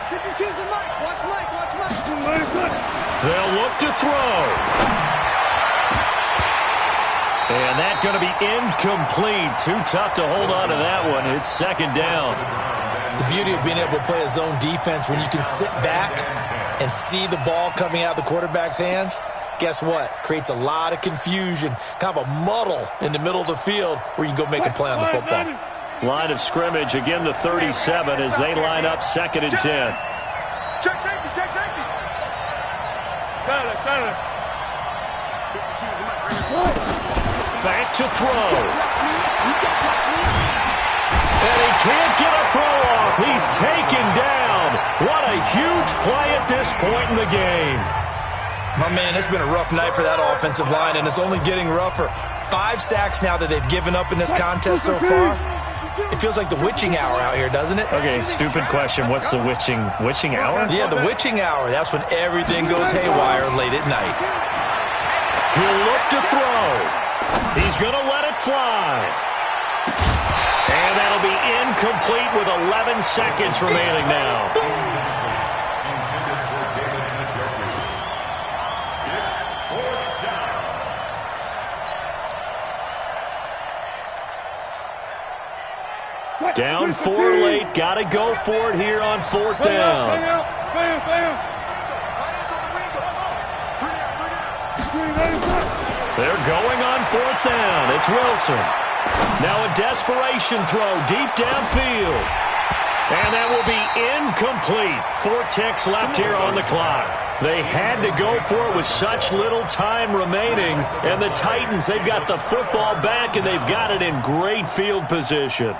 52's the Mike. Watch Mike. They'll look to throw. And that's going to be incomplete. Too tough to hold on to that one. It's 2nd down. The beauty of being able to play a zone defense when you can sit back and see the ball coming out of the quarterback's hands, guess what? Creates a lot of confusion, kind of a muddle in the middle of the field where you can go make a play on the football. Line of scrimmage, again the 37 as they line up 2nd and 10. Check safety. Back to throw. And he can't get a throw off. He's taken down. What a huge play at this point in the game. My man, it's been a rough night for that offensive line, and it's only getting rougher. 5 sacks now that they've given up in this contest so far. It feels like the witching hour out here, doesn't it? Okay, stupid question. What's the witching hour? Yeah, the witching hour. That's when everything goes haywire late at night. He'll look to throw. He's going to let it fly. And that'll be incomplete with 11 seconds remaining now. Down 4 late. Got to go for it here on 4th down. They're going on 4th down. It's Wilson. Now a desperation throw deep downfield. And that will be incomplete. 4 ticks left here on the clock. They had to go for it with such little time remaining. And the Titans, they've got the football back, and they've got it in great field position.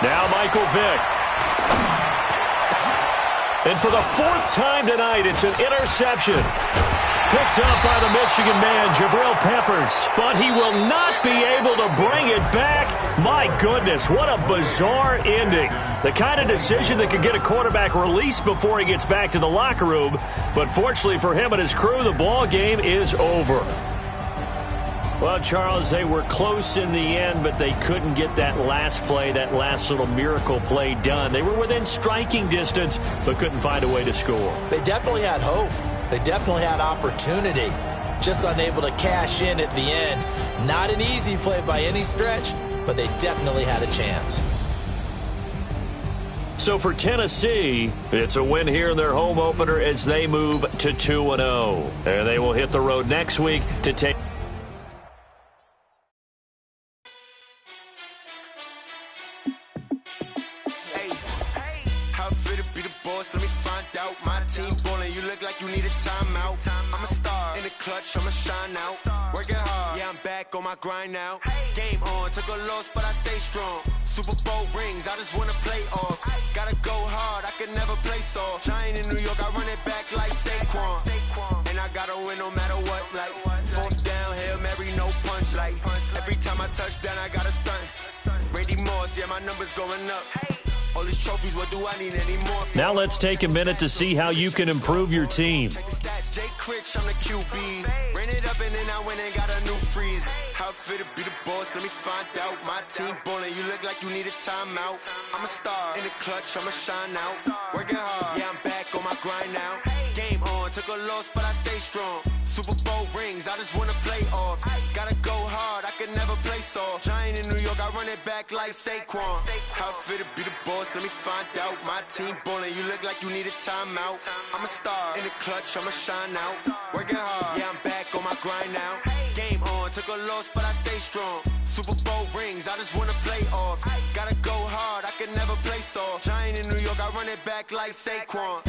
Now Michael Vick. And for the 4th time tonight, it's an interception. Picked up by the Michigan man, Jabril Peppers. But he will not be able to bring it back. My goodness, what a bizarre ending. The kind of decision that could get a quarterback released before he gets back to the locker room. But fortunately for him and his crew, the ball game is over. Well, Charles, they were close in the end, but they couldn't get that last play, that last little miracle play done. They were within striking distance, but couldn't find a way to score. They definitely had hope. They definitely had opportunity. Just unable to cash in at the end. Not an easy play by any stretch, but they definitely had a chance. So for Tennessee, it's a win here in their home opener as they move to 2-0. And they will hit the road next week to take... I'ma shine out, working hard, yeah, I'm back on my grind now. Game on, took a loss, but I stay strong. Super Bowl rings, I just wanna play off. Gotta go hard, I can never play soft. Giant in New York, I run it back like Saquon. And I gotta win no matter what, like 4th down, Hail Mary, no punch. Like every time I touch down, I gotta stunt. Brady Moss, yeah, my numbers going up. All these trophies, what do I need anymore? Now let's take a minute to see how you can improve your team. Jay Critch, I'm the QB. Ran it up and then I went and got a new freeze. How it feel to be the boss, let me find out. My team ballin', you look like you need a timeout. I'm a star in the clutch, I'ma shine out. Working hard, yeah, I'm back on my grind now. Game on, took a loss, but I stay strong. Super Bowl rings, I just wanna play off. Gotta go hard, I can never play soft. Giant in New York, I run it back like Saquon. How fit to be the boss, let me find out. My team ballin', you look like you need a timeout. I'm a star, in the clutch, I'ma shine out. Working hard, yeah, I'm back on my grind now. Game on, took a loss, but I stay strong. Super Bowl rings, I just wanna play off. Gotta go hard, I can never play soft. Giant in New York, I run it back like Saquon.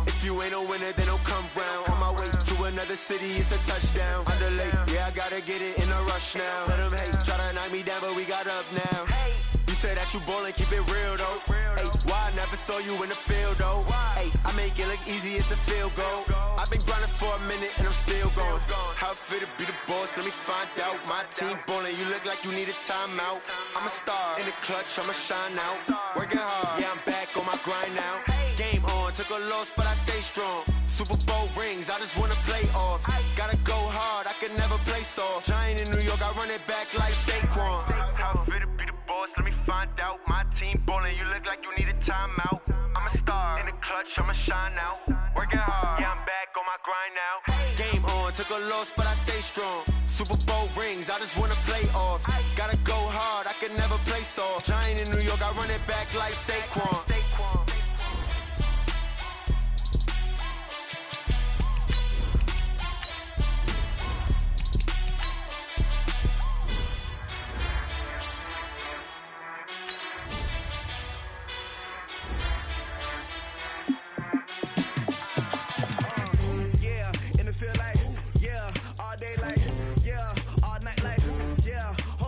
If you ain't a winner, then don't come round. On my way to another city, it's a touchdown. Underlay, yeah, I gotta get it in a rush now. Let them hate, try to knock me down, but we got up now. You say that you ballin', keep it real though. Hey, why I never saw you in the field though? Hey, I make it look easy, it's a field goal. I've been grinding for a minute and I'm still going. How fit to be the boss, let me find out. My team ballin', you look like you need a timeout. I'm a star, in the clutch, I'ma shine out. Working hard, yeah, I'm back on my grind now. Game on, took a loss, but I stay strong. Super Bowl rings, I just wanna play off. Gotta go hard, I can never play soft. Giant in New York, I run it back like Saquon. How fit to be the boss, let me find out. My team ballin', you look like you need a timeout. I'm a star, in the clutch, I'ma shine out. Working hard, yeah, I'm back on my grind now. Game on, took a loss, but I stay strong. Super Bowl rings, I just wanna play off. Gotta go hard, I can never play soft. Giant in New York, I run it back like Saquon.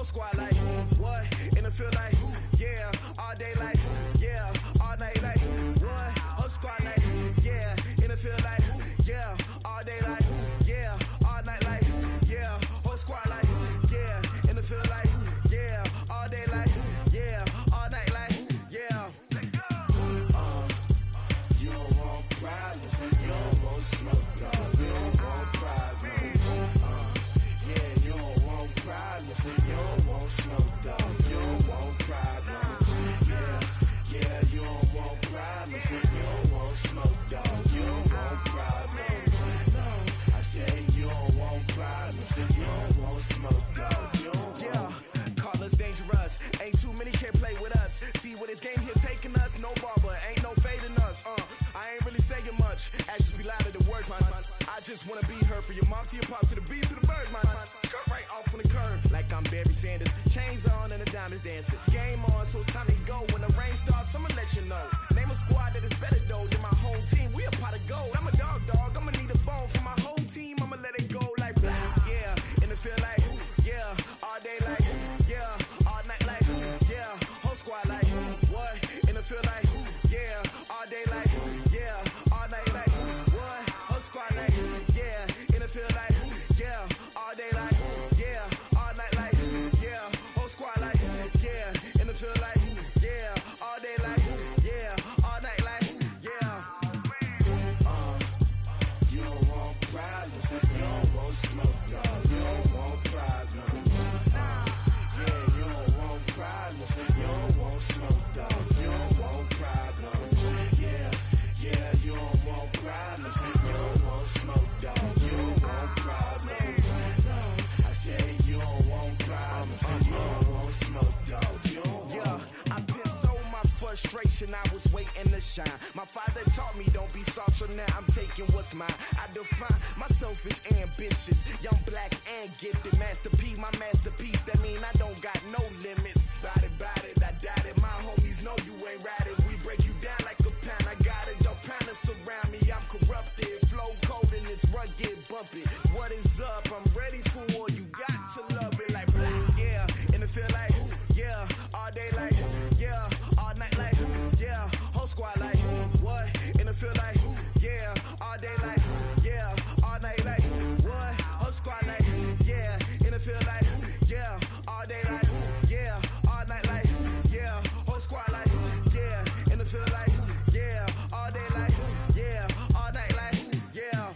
Squad like, what? In the field like, yeah, all day like, yeah, all night like, what? Whole squad like, yeah, in the field like, yeah, all day like, yeah, all night like, yeah, whole squad like, yeah, in the field like, yeah, all day like, yeah, all night like, yeah. You don't want problems, you don't want smoke, no, you don't want problems. Yeah, you don't want problems, you don't want smoke, dog. You don't want problems. Yeah, you don't want problems. You don't want smoke, dog. You don't want problems. No, I said you don't want problems. You don't want smoke, dog. You don't want. Call us dangerous. Ain't too many can play with us. See what this game here taking us. No barber, ain't no fading us. I ain't really saying much. Actions be louder than words, man. I just wanna be heard from your mom to your pop to the beat to the birds, man. Cut right off on the curb, like I'm Barry Sanders. Chains on and the diamonds dancing. Game on, so it's time to go. When the rain starts, I'ma let you know. Name a squad that is better though than my whole team. We a pot of gold. I'm a dog. I'ma need a bone for my whole team. I'ma let it go like blah. Yeah, in the field like, yeah, all day like, yeah, all night like, yeah, whole squad like, what? In the field like, yeah, all day like, yeah, all night like, what? Whole squad like, yeah, in the field like, yeah, all day like, yeah, all night like, yeah, whole squad like, yeah, in the field like, yeah, all day like, yeah, all night like, yeah. You don't want problems, you don't want smoke, no, you don't want problems. Yeah, you don't want problems, you don't want smoke, dog. You don't want problems. Yeah, you don't want problems, you don't want smoke, dog. You don't want problems. No, I said you don't want problems, you don't want smoke, dog. You don't want. Yeah, I've been so my frustration, I was waiting to shine. My father taught me don't be soft, so now I'm taking what's mine. I define myself as ambitious, young, black, and gifted. Master P, my masterpiece. That mean I don't got no limits. Bout it, I doubt it. My homies know you ain't ratted. We break you down like a pound. I got it, don't pound surround me. I'm corrupted, flow cold and it's rugged, bumpy. What is up? I'm ready for war. You got to love it like black. Yeah, in the field like, yeah, all day like, yeah, all night like, yeah, whole squad like, what? In the field like, yeah, all day like, yeah, all night like, what? Whole squad like, yeah, in the field like, yeah, all day like, yeah, all night like, yeah, whole squad like, yeah, in the field like, yeah, all day like, yeah, all night like, yeah.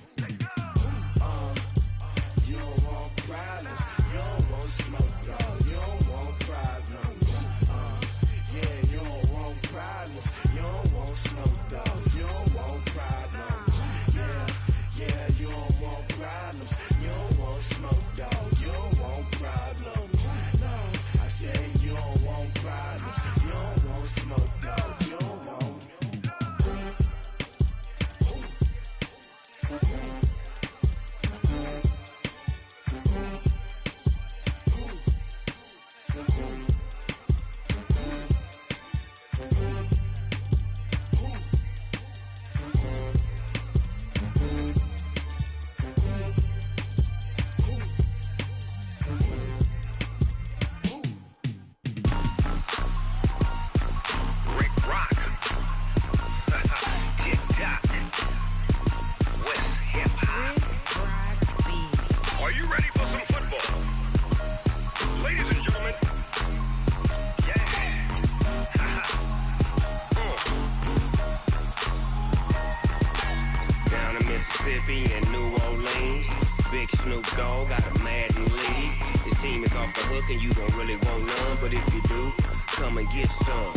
Mississippi and New Orleans. Big Snoop Dogg got a Madden league. His team is off the hook and you don't really want none, but if you do, come and get some.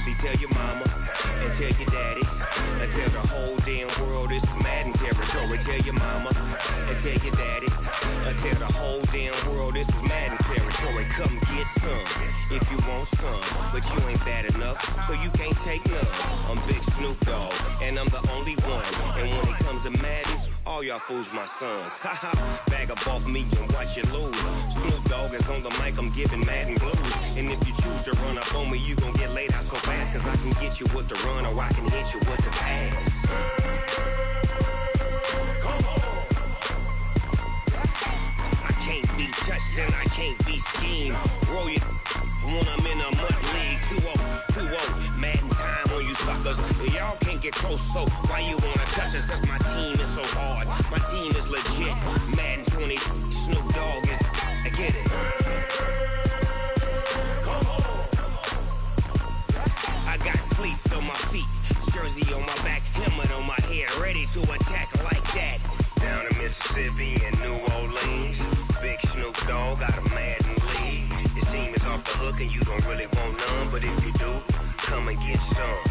See, tell your mama and tell your daddy and tell the whole damn world this is Madden territory. Tell your mama and tell your daddy and tell the whole damn world this is Madden territory. Come get some if you want some, but you ain't bad enough, so you can't take none. I'm Big Snoop Dogg and I'm the only one, and when it comes to Madden, all y'all fools my sons. Haha, bag up off me and watch you lose. Snoop Dogg is on the mic, I'm giving Madden blues. And if you choose to run up on me, you gon' get laid out so fast, cause I can get you with the run or I can hit you with the pass. Come on. I can't be touched and I can't be schemed. Roll you when I'm in a mud league. 2-0, Madden time on you suckers. Y'all can't get close, so why you wanna touch us? Cause my team is so hard, my team is legit. Madden 20, Snoop Dogg is, I get it. Come on. I got cleats on my feet, jersey on my back, helmet on my head, ready to attack like that. Down in Mississippi and New Orleans, Big Snoop Dogg got a Madden league. His team is off the hook and you don't really want none, but if you do, come and get some.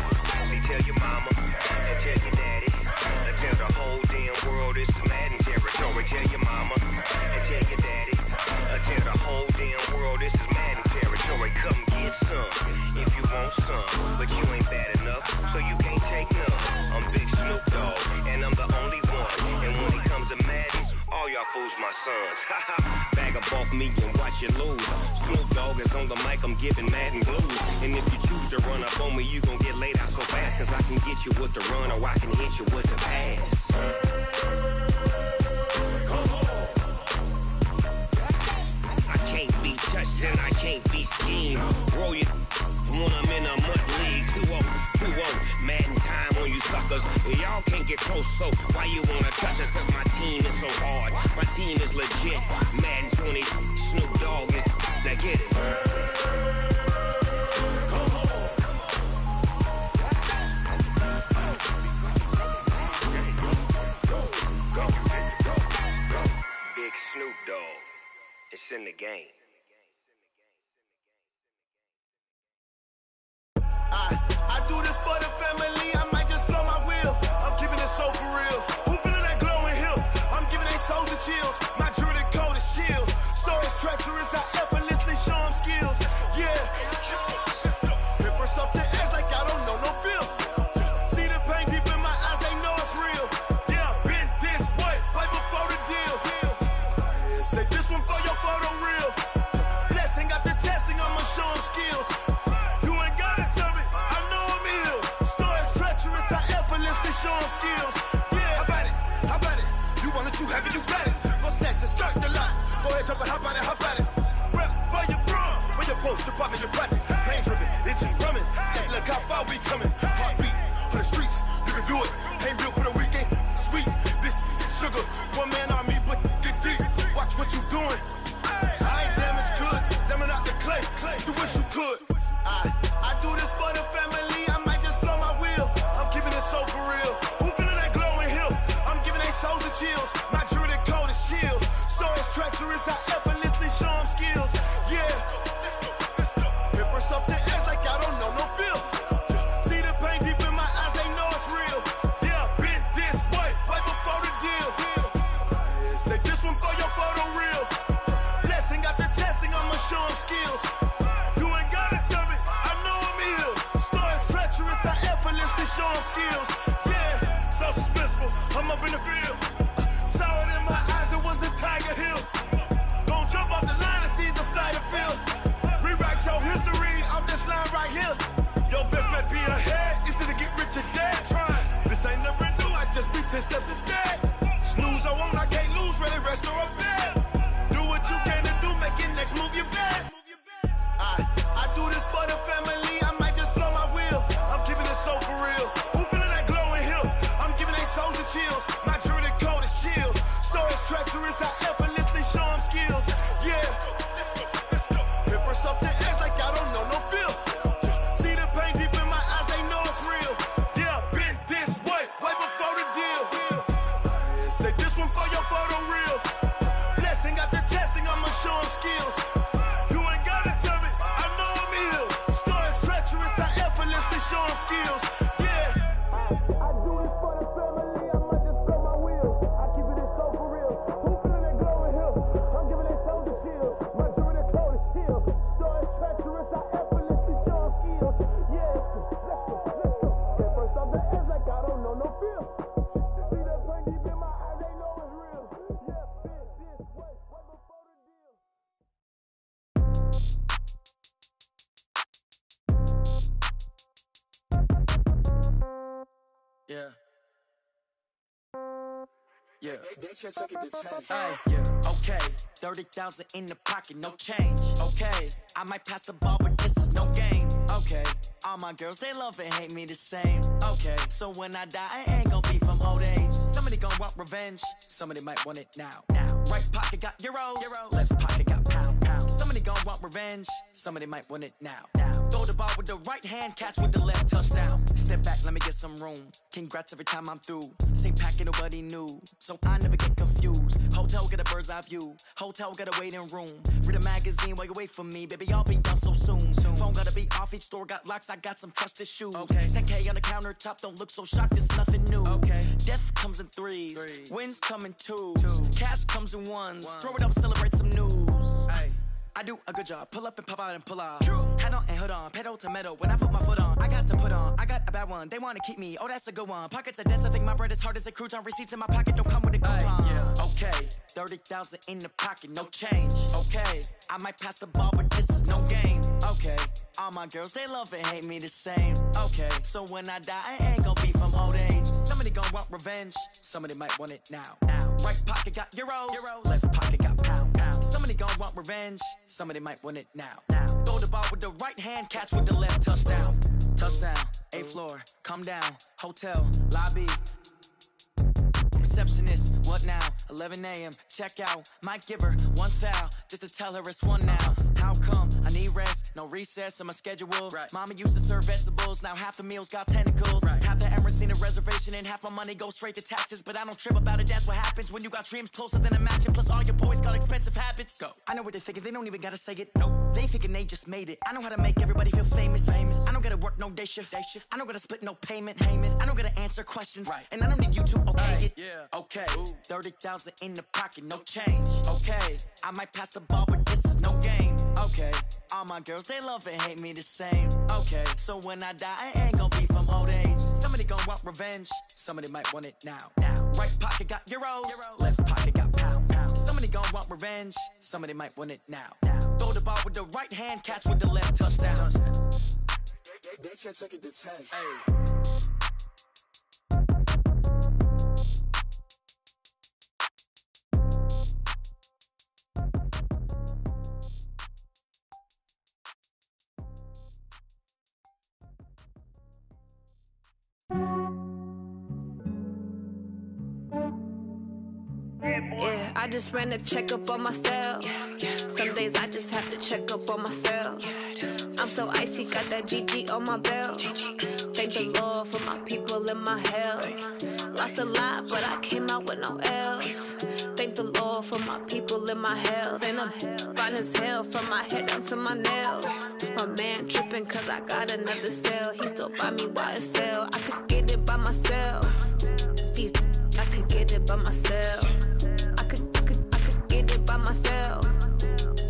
See, tell your mama and tell your daddy and tell the whole damn world this is Madden territory. Tell your mama and tell your daddy and tell the whole damn world this is Madden territory. Come get some if you want some, but you ain't bad enough, so you can't take none. I'm Big Snoop Dogg and I'm the only one, and when it comes to Madden, all y'all fools my sons. Haha, bag up off me and watch you lose. Snoop Dogg is on the mic, I'm giving Madden blues. And if you choose to run up on me, you gon' get laid out so fast, cause I can get you with the run or I can hit you with the pass. Come on. I can't be touched and I can't be schemed. Roll you when I'm in a mud league. 2-0, Madden time on you suckers. Y'all can't get close, so why you wanna touch us? Cause my team is so hard, my team is legit. Madden 20, Snoop Dogg is, now get it. Come on. Go. Big Snoop Dogg, it's in the game. I do this for the family, I might just blow my wheel. I'm keeping it so for real. Who feeling that glowing hill? I'm giving they soldier chills. My jewelry code is chill. Stories treacherous, I effortlessly show them skills. Yeah. Paper stuff the edge like I don't know no bill. See the pain deep in my eyes, they know it's real. Yeah, been this way, way before the deal. Say this one for your photo real. Blessing after testing, I'ma show them skills. Show them skills. Yeah, how about it? You want it, you have it, you got it. Go snatch it, skirt the lot. Go ahead, jump it, how about it? Rep for your prom, where your post, department, your projects. Pain driven, itching, drumming. Hey, look how far we coming. Heartbeat on the streets, you can do it. Ain't built for the weekend, sweet. This sugar, one man army, but get deep. Watch what you doing. I ain't damaged goods, damn out the clay. You wish you could. I do this for the family, I might just blow my wheel. I'm keeping it so for real. Who feeling that glowing hill? I'm giving they soldier chills. My jewelry code is chill. Stories treacherous, I effortlessly show them skills. Yeah. Paper stuff the edge like I don't know no bill. See the pain deep in my eyes, they know it's real. Yeah, been this way, way before the deal. Say this one for your photo real. Blessing after testing, I'ma show them skills. You ain't gotta tell me, I know I'm ill. Stories treacherous, I effortlessly show them skills. Yeah, so suspenseful, I'm up in the field. Saw it in my eyes, it was the Tiger Hill. Don't jump off the line and see the flight of field. Rewrite your history off this line right here. Your best bet be ahead, easy to get rich or dead. Trying, this ain't never new, I just be 10 steps instead. Snooze or won't, I can't lose, ready, rest or a bed. Do what you can to do, make your next move your best. I do this for the family, I might just blow my wheel. I'm keeping it so for real. Who feeling that glowing hill? I'm giving they soldier chills. My jewelry code is chill. Stories treacherous, I effortlessly show them skills. Yeah. Paper stuff the edge like I don't know no bill. See the pain deep in my eyes, they know it's real. skills. Yeah. I do this for the family, I might just blow my wheel. I keep it so for real. Who feeling that glowing hill? I'm giving that soldier chills. My jewelry the cold is chill. Story is treacherous, I effortlessly show skills. Yeah, let's go. Get first off the edge like I don't know no feel. See that pain deep in my eyes, they know it's real. Yeah, bitch, this way before the deal. Yeah. Yeah. Hey, yeah. Okay. 30,000 in the pocket, no change. Okay. I might pass the ball, but this is no game. Okay. All my girls, they love and hate me the same. Okay. So when I die, I ain't gon' be from old age. Somebody gon' want revenge. Somebody might want it now. Right pocket got euros. Left pocket got pounds. Somebody gon' want revenge. Somebody might want it now. Throw the ball with the right hand, catch with the left, touchdown. Step back, let me get some room. Congrats every time I'm through. Same packet, nobody knew, so I never get confused. Hotel get a bird's eye view. Hotel got a waiting room. Read a magazine while you wait for me, baby. I'll be done so soon. Phone gotta be off. Each store got locks. I got some trusted shoes. Okay. 10K on the countertop. Don't look so shocked. It's nothing new. Okay. Death comes in threes. Wins come in twos. Cash comes in ones. Throw it up, celebrate some news. Hey. I do a good job. Pull up and pop out and pull off. Hat on and hood on. Pedal to metal. When I put my foot on, I got to put on. I got a bad one. They want to keep me. Oh, that's a good one. Pockets are dense. I think my bread is hard as a crouton. Receipts in my pocket don't come with a coupon. Yeah. Okay. 30,000 in the pocket. No change. Okay. I might pass the ball, but this is no game. Okay. All my girls, they love and hate me the same. Okay. So when I die, I ain't gon' be from old age. Somebody gon' want revenge. Somebody might want it now. Right pocket got euros. Left pocket got pounds. Somebody gon' want revenge. Somebody might want it now. Throw the ball with the right hand, catch with the left, touchdown. Touchdown, 8th floor, come down. Hotel, lobby. Receptionist, what now? 11 a.m., check out. Might give her one foul, just to tell her it's one now. How come? I need rest, no recess in my schedule. Right. Mama used to serve vegetables, now half the meals got tentacles. Right. Half the Emirates need a reservation and half my money goes straight to taxes. But I don't trip about it, that's what happens when you got dreams closer than a mansion. Plus all your boys got expensive habits. Go. I know what they're thinking, they don't even gotta say it. Nope. They thinking they just made it. I know how to make everybody feel famous. I don't gotta work no day shift. I don't gotta split no payment. I don't gotta answer questions. Right. And I don't need you to okay it. Yeah. Okay. 30,000 in the pocket, no change. Okay. I might pass the ball, but this is no game. Okay. All my girls, they love and hate me the same. Okay. So when I die, I ain't gon' be from old age. Somebody gon' want revenge. Somebody might want it now. Right pocket got euros. Left pocket got pounds. Somebody gon' want revenge. Somebody might want it now. Throw the ball with the right hand, catch with the left, touchdown. They can't take it to 10. Hey. Yeah, I just ran a checkup on myself. Some days I just have to check up on myself. I'm so icy, got that GG on my belt. Thank the Lord for my people and my health. Lost a lot, but I came out with no L's. Thank the Lord for my people and my health. And I'm fine as hell from my head down to my nails. My man tripping cause I got another cell. He still buy me YSL. I could get it by myself. These I could get it by myself. I could get it by myself.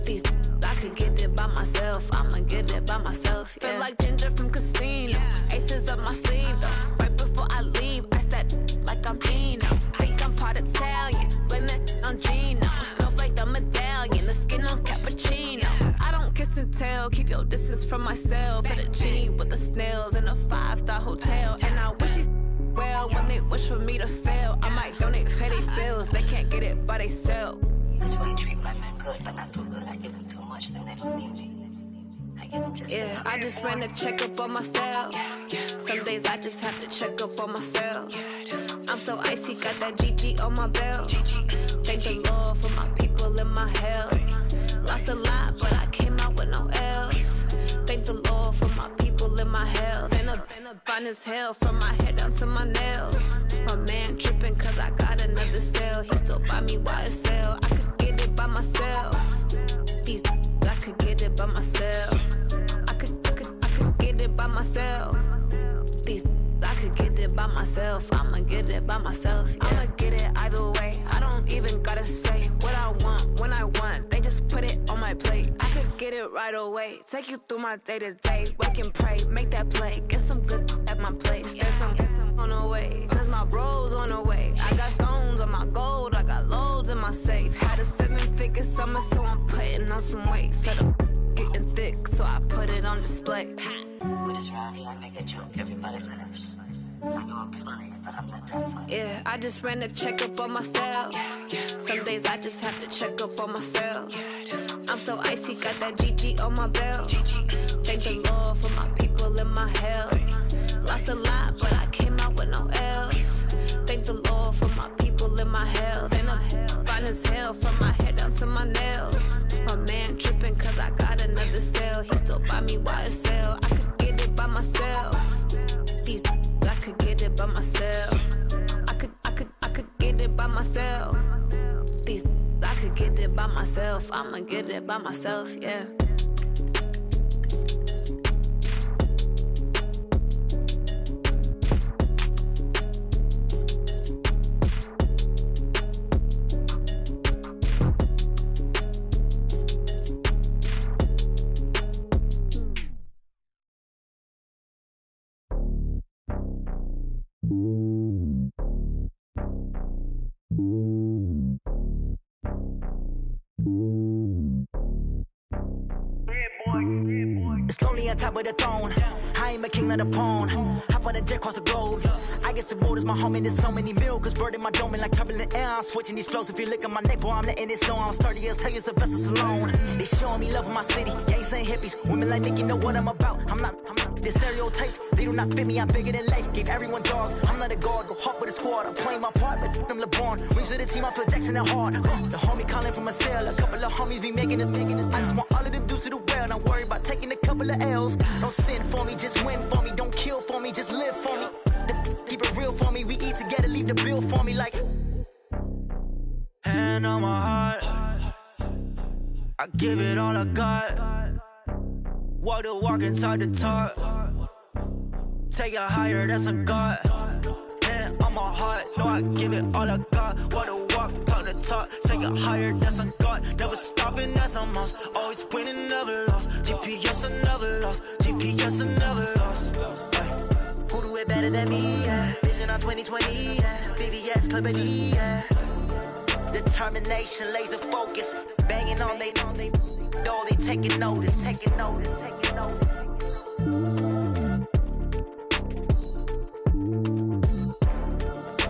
These I could get it by myself. I'ma get it by myself. Yeah. Feel like Ginger from Casino. Aces up my sleeve though. Right before I leave, I said like I'm Dino. Think I'm part Italian. Blame that on Gino. Smells like the medallion. The skin on cappuccino. I don't kiss and tell. Keep your distance from myself. Fettuccine with the snails in a 5-star hotel. And I wish he's well when they wish for me to fail. I might donate petty bills. They can't get it by they sell. That's why you treat my men good, but not too good. I give them too much, then they don't need me. I give them just yeah, I just ran a checkup on myself. Some days I just have to check up on myself. I'm so icy, got that GG on my belt. Thank the Lord for my people and my health. Lost a lot, but I came out with no L's. Thank the Lord for my people and my health. And I'm fine as hell from my head down to my nails. My man tripping cause I got another cell. He still buy me YSL. I could get it by myself. These I could get it by myself. I could get it by myself. These I could get it by myself. I'ma get it by myself. Yeah. I'ma get it either way. I don't even gotta say what I want when I want. They just put it on my plate. I could get it right away. Take you through my day to day. Wake and pray, make that play. Get some good at my place. There's some on the way, cause my bro's on the way. I got stones on my gold. I got loads in my safe. Had a 7-figure summer, so I'm putting on some weight. Set up getting thick, so I put it on display. With this round here, I make a joke, everybody laughs. I know I'm funny, but I'm not that funny. Yeah, I just ran a checkup on myself. Some days I just have to check up on myself. I'm so icy, got that GG on my belt. Thank the Lord for my people in my health. Lost a lot, but I came out with no L's. Thank the Lord for my people in my health. And I'm fine as hell from my head down to my nails. My man tripping cause I got another sale. He still buy me YSL. I could get it by myself. These I could get it by myself. I could get it by myself. These I could get it by myself. I'ma get it by myself, yeah. It's lonely on top of the throne. I ain't a king of the pawn. Hop on a jet across the globe. I guess the road is my home and there's so many milkers burning my dome and like turbulent air. I'm switching these flows. If you look at my neck, boy, I'm letting it slow. I'm sturdy as hell, it's a vessel alone. They showing me love in my city. Gangs ain't hippies. Women like Nicki know what I'm about. I'm not. The stereotypes, they do not fit me. I'm bigger than life. Gave everyone dogs. I'm not a guard. Go hard with a squad. I'm playing my part, but I'm LeBron. Wings of the team, I feel Jackson and hard. The homie calling from a cell. A couple of homies be making it. I just want all of them dudes to the well. Not worry about taking a couple of L's. Don't sin for me, just win for me. Don't kill for me, just live for me. Keep it real for me. We eat together, leave the bill for me like. Hand on my heart, I give it all I got. Walk the walk and talk the talk. Take it higher, that's a God. Hand on my heart, no, I give it all I got. Walk the walk, talk the talk. Take it higher, that's a God. Never stopping, that's a must. Always winning, never lost. GPS, I never lost. GPS, I never lost. Who do it better than me? Yeah. Vision on 2020. Yeah. VVS, Clippity. Yeah. Determination, laser focus. Banging on they door, they taking notice. Taking notice.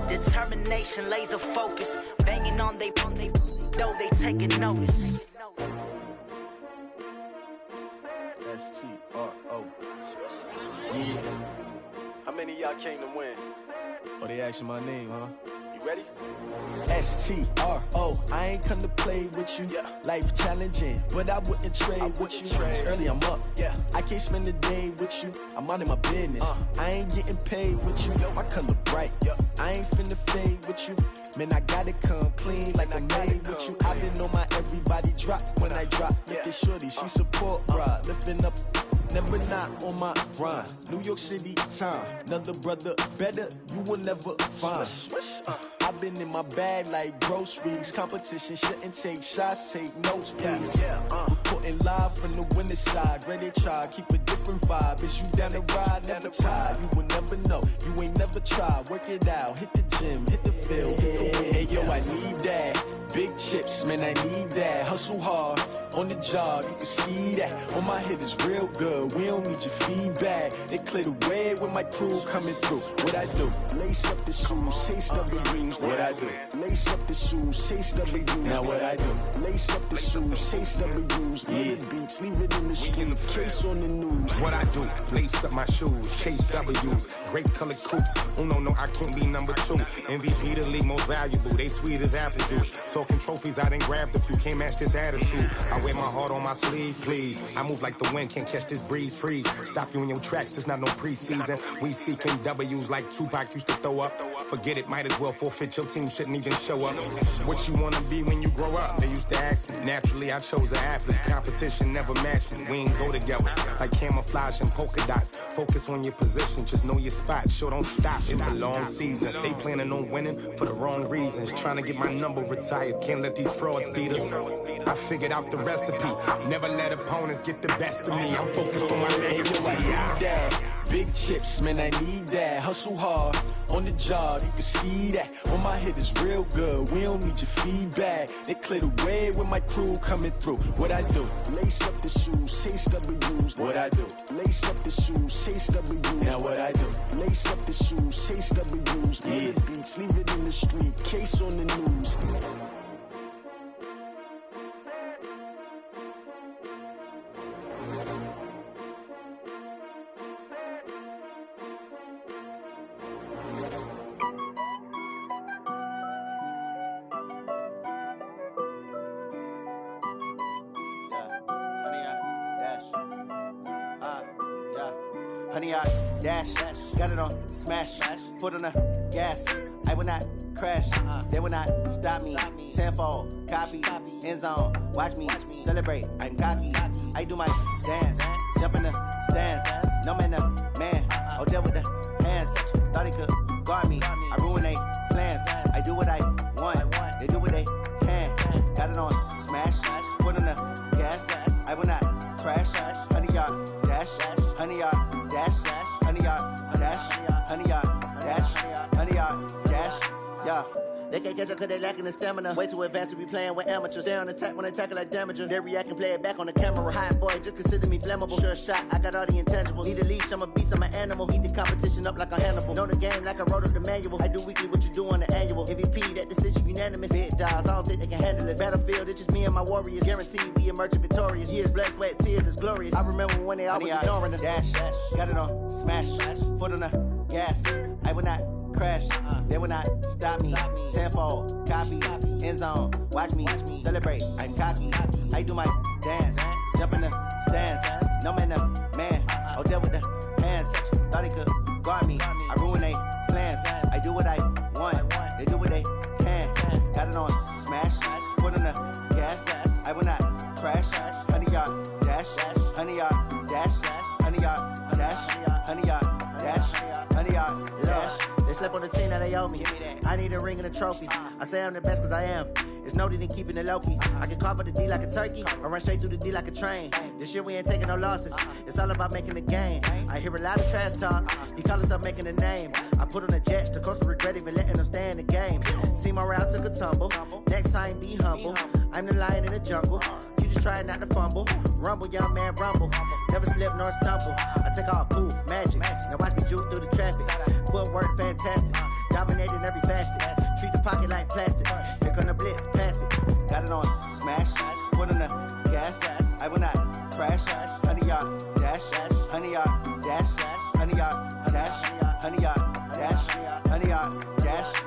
Determination, laser focus. Banging on they door, they taking notice. S-T-R-O. Yeah. How many of y'all came to win? Oh, they asking my name, huh? You ready? S-T-R-O. I ain't come to play with you. Life challenging, but I wouldn't trade with you. It's early, I'm up. I can't spend the day with you. I'm out of my business. I ain't getting paid with you. My color bright. I ain't finna fade with you. Man, I gotta come clean like I made with you. I been on my everybody drop when I drop. Look at shorty, she support ride. Lifting up, never not on my grind. New York City time. Another brother better, you will never find. I've been in my bag like groceries. Competition shouldn't take shots, take notes, please. Reporting live from the winter side. Ready to try, keep a different vibe. Is you down the ride, never tired. You will never know, you ain't never tried. Work it out, hit the gym, hit the field, hit the win. Hey yo, I need that. Big chips, man, I need that. Hustle hard, on the job, you can see that. On my hit is real good, we don't need your feedback. They clear the way with my crew coming through. What I do? Lace up the shoes, chase double dreams. What I do? Lace up the shoes, chase double dreams. Now what I do? Lace up the shoes, chase double dreams. Yeah, beats, leave it in the street, case on the news. What I do? Lace up my shoes, chase W's. Great colored coupes. Oh no, I can't be number two. MVP the league most valuable. They sweet as apple juice. Talking trophies, I done grabbed a few. Can't match this attitude. I wear my heart on my sleeve, please. I move like the wind, can't catch this breeze. Freeze. Stop you in your tracks, there's not no preseason. We seeking W's like Tupac used to throw up. Forget it, might as well forfeit. Your team shouldn't even show up. What you wanna be when you grow up? They used to ask me. Naturally, I chose an athlete. Competition never matched me. We ain't go together like camouflage and polka dots. Focus on your position, just know your spot. Sure, don't stop. It's a long season. They planning on winning for the wrong reasons. Trying to get my number retired. Can't let these frauds beat us. I figured out the recipe. Never let opponents get the best of me. I'm focused on my legacy. Big chips, man, I need that. Hustle hard on the job, you can see that. On my head is real good. We don't need your feedback. They clear the way with my crew coming through. What I do? Lace up the shoes, chase W's. What I do? Lace up the shoes, chase W's. Now what I do? Lace up the shoes, chase W's. Yeah. The beats, leave it in the street. Case on the news. Honey, I dash, got it on smash, foot on the gas. I will not crash, they will not stop me. Tenfold, copy, end zone, watch me celebrate. I'm cocky, I do my dance, jump in the stands. No man, the man, Odell with the hands. Thought he could guard me, I ruin they plans. I do what I want, they do what they can. Got it on smash, foot on the gas. I will not crash, honey, y'all dash, honey, y'all. Dash, honey, y'all, dash, honey, y'all, dash, honey, y'all, dash, yeah. They can't catch up cause they lacking the stamina. Way too advanced to be playing with amateurs. Stay on attack when they tackle like damager. They react and play it back on the camera. Hot boy, just consider me flammable. Sure shot, I got all the intangibles. Need a leash, I'm a beast, I'm an animal. Heat the competition up like a Hannibal. Know the game like I wrote up the manual. I do weekly what you do on the annual. MVP, that decision unanimous. Big dogs, I don't think they can handle it. Battlefield, it's just me and my warriors. Guaranteed we emerging victorious. Years, blood, sweat, tears, it's glorious. I remember when they always ignoring us. Dash, got it on smash, foot on the gas. I will not crash, they will not stop me. Tenfold, copy, end zone, watch me celebrate. I'm cocky, I do my dance, jump in the stands. No man, the man, Odell with the hands. Thought he could guard me, I ruin they plans. I do what I want, they do what they can. Got it on smash, foot on the gas. I will not crash, honey, y'all dash, honey, y'all dash, honey, y'all dash, honey, y'all dash, honey, y'all dash. They slept on the team that they owe me. I need a ring and a trophy. I say I'm the best cause I am. It's noted in keeping it low-key. I can carve up the D like a turkey or run straight through the D like a train. This year we ain't taking no losses. It's all about making the game. I hear a lot of trash talk. He call himself making a name. I put on the jets. The coach will regret even letting them stay in the game. Team morale took a tumble. Next time be humble. I'm the lion in the jungle. You just try not to fumble. Rumble, young man, rumble. Never slip nor stumble. I take off, poof, magic. Now watch me juke through the traffic. Footwork fantastic. Dominating every facet. Treat the pocket like plastic. Here come the blitz, pass it. Got it on smash, foot on the gas. I will not crash. Honey, y'all dash, honey, y'all dash, honey, y'all dash, honey, y'all dash, honey, y'all dash.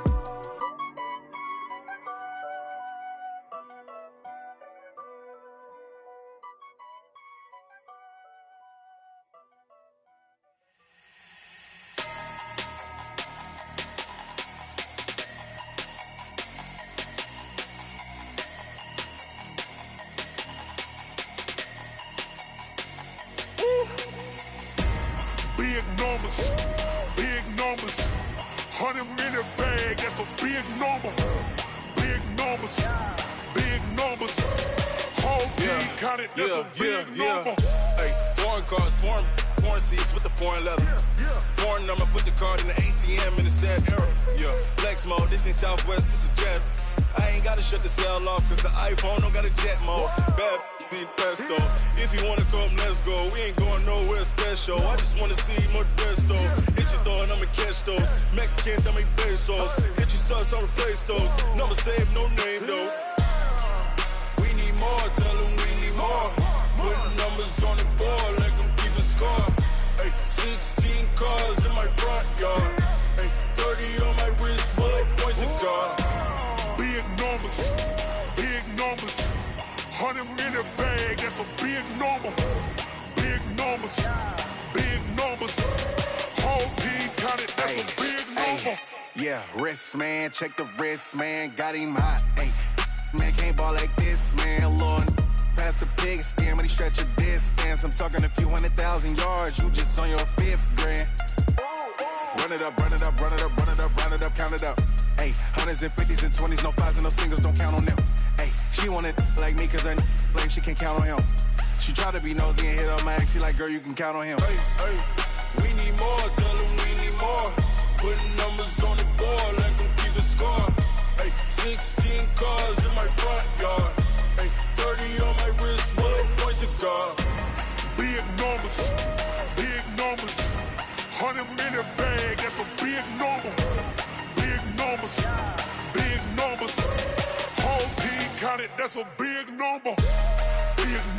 Big numbers, 100-minute bag, that's a big number. Big numbers, whole team counted, that's a big number. Hey, foreign cars, foreign seats with the foreign leather. Foreign number, put the card in the ATM in the sad era. Yeah, flex mode, this ain't Southwest, this is jet. I ain't gotta shut the cell off, cause the iPhone don't got a jet mode. Bad need pesto. If you wanna come, let's go. We ain't going nowhere special. I just wanna see more Modesto. Hit your thought, I'ma catch those. Mexican, dummy pesos. Hit your sus, I'll replace those. Number save, no name though. We need more, tell them we need more. Put numbers on the board, let them keep a score. Hey, 16 cars in my front yard. Hey, 30 on my wrist, boy. that's a big number. Big numbers, big numbers. Whole team counted, that's a big number. Yeah, wrist man, check the wrist man, got him hot. Ay, man can't ball like this, man. Lord, past the pig skin when he stretch a distance. I'm talking a few 100,000 yards, you just on your 5th grand. Run it up, run it up, run it up, run it up, run it up, count it up. Ay, hundreds and 50s and 20s, no 5s and no singles, don't count on them. Ay, she want it like me cause her lame, she can't count on him. She try to be nosy and hit up my ex, she like, girl, you can count on him. Hey, we need more, tell them we need more. Putting numbers on the board, let them keep the score. Hey, 16 cars in my front yard. Hey, 30 on my wrist, bullet point to God. Big numbers, big numbers. 100 minute bag, that's a big number. Big numbers, big numbers. Whole team counted, that's a big number. Big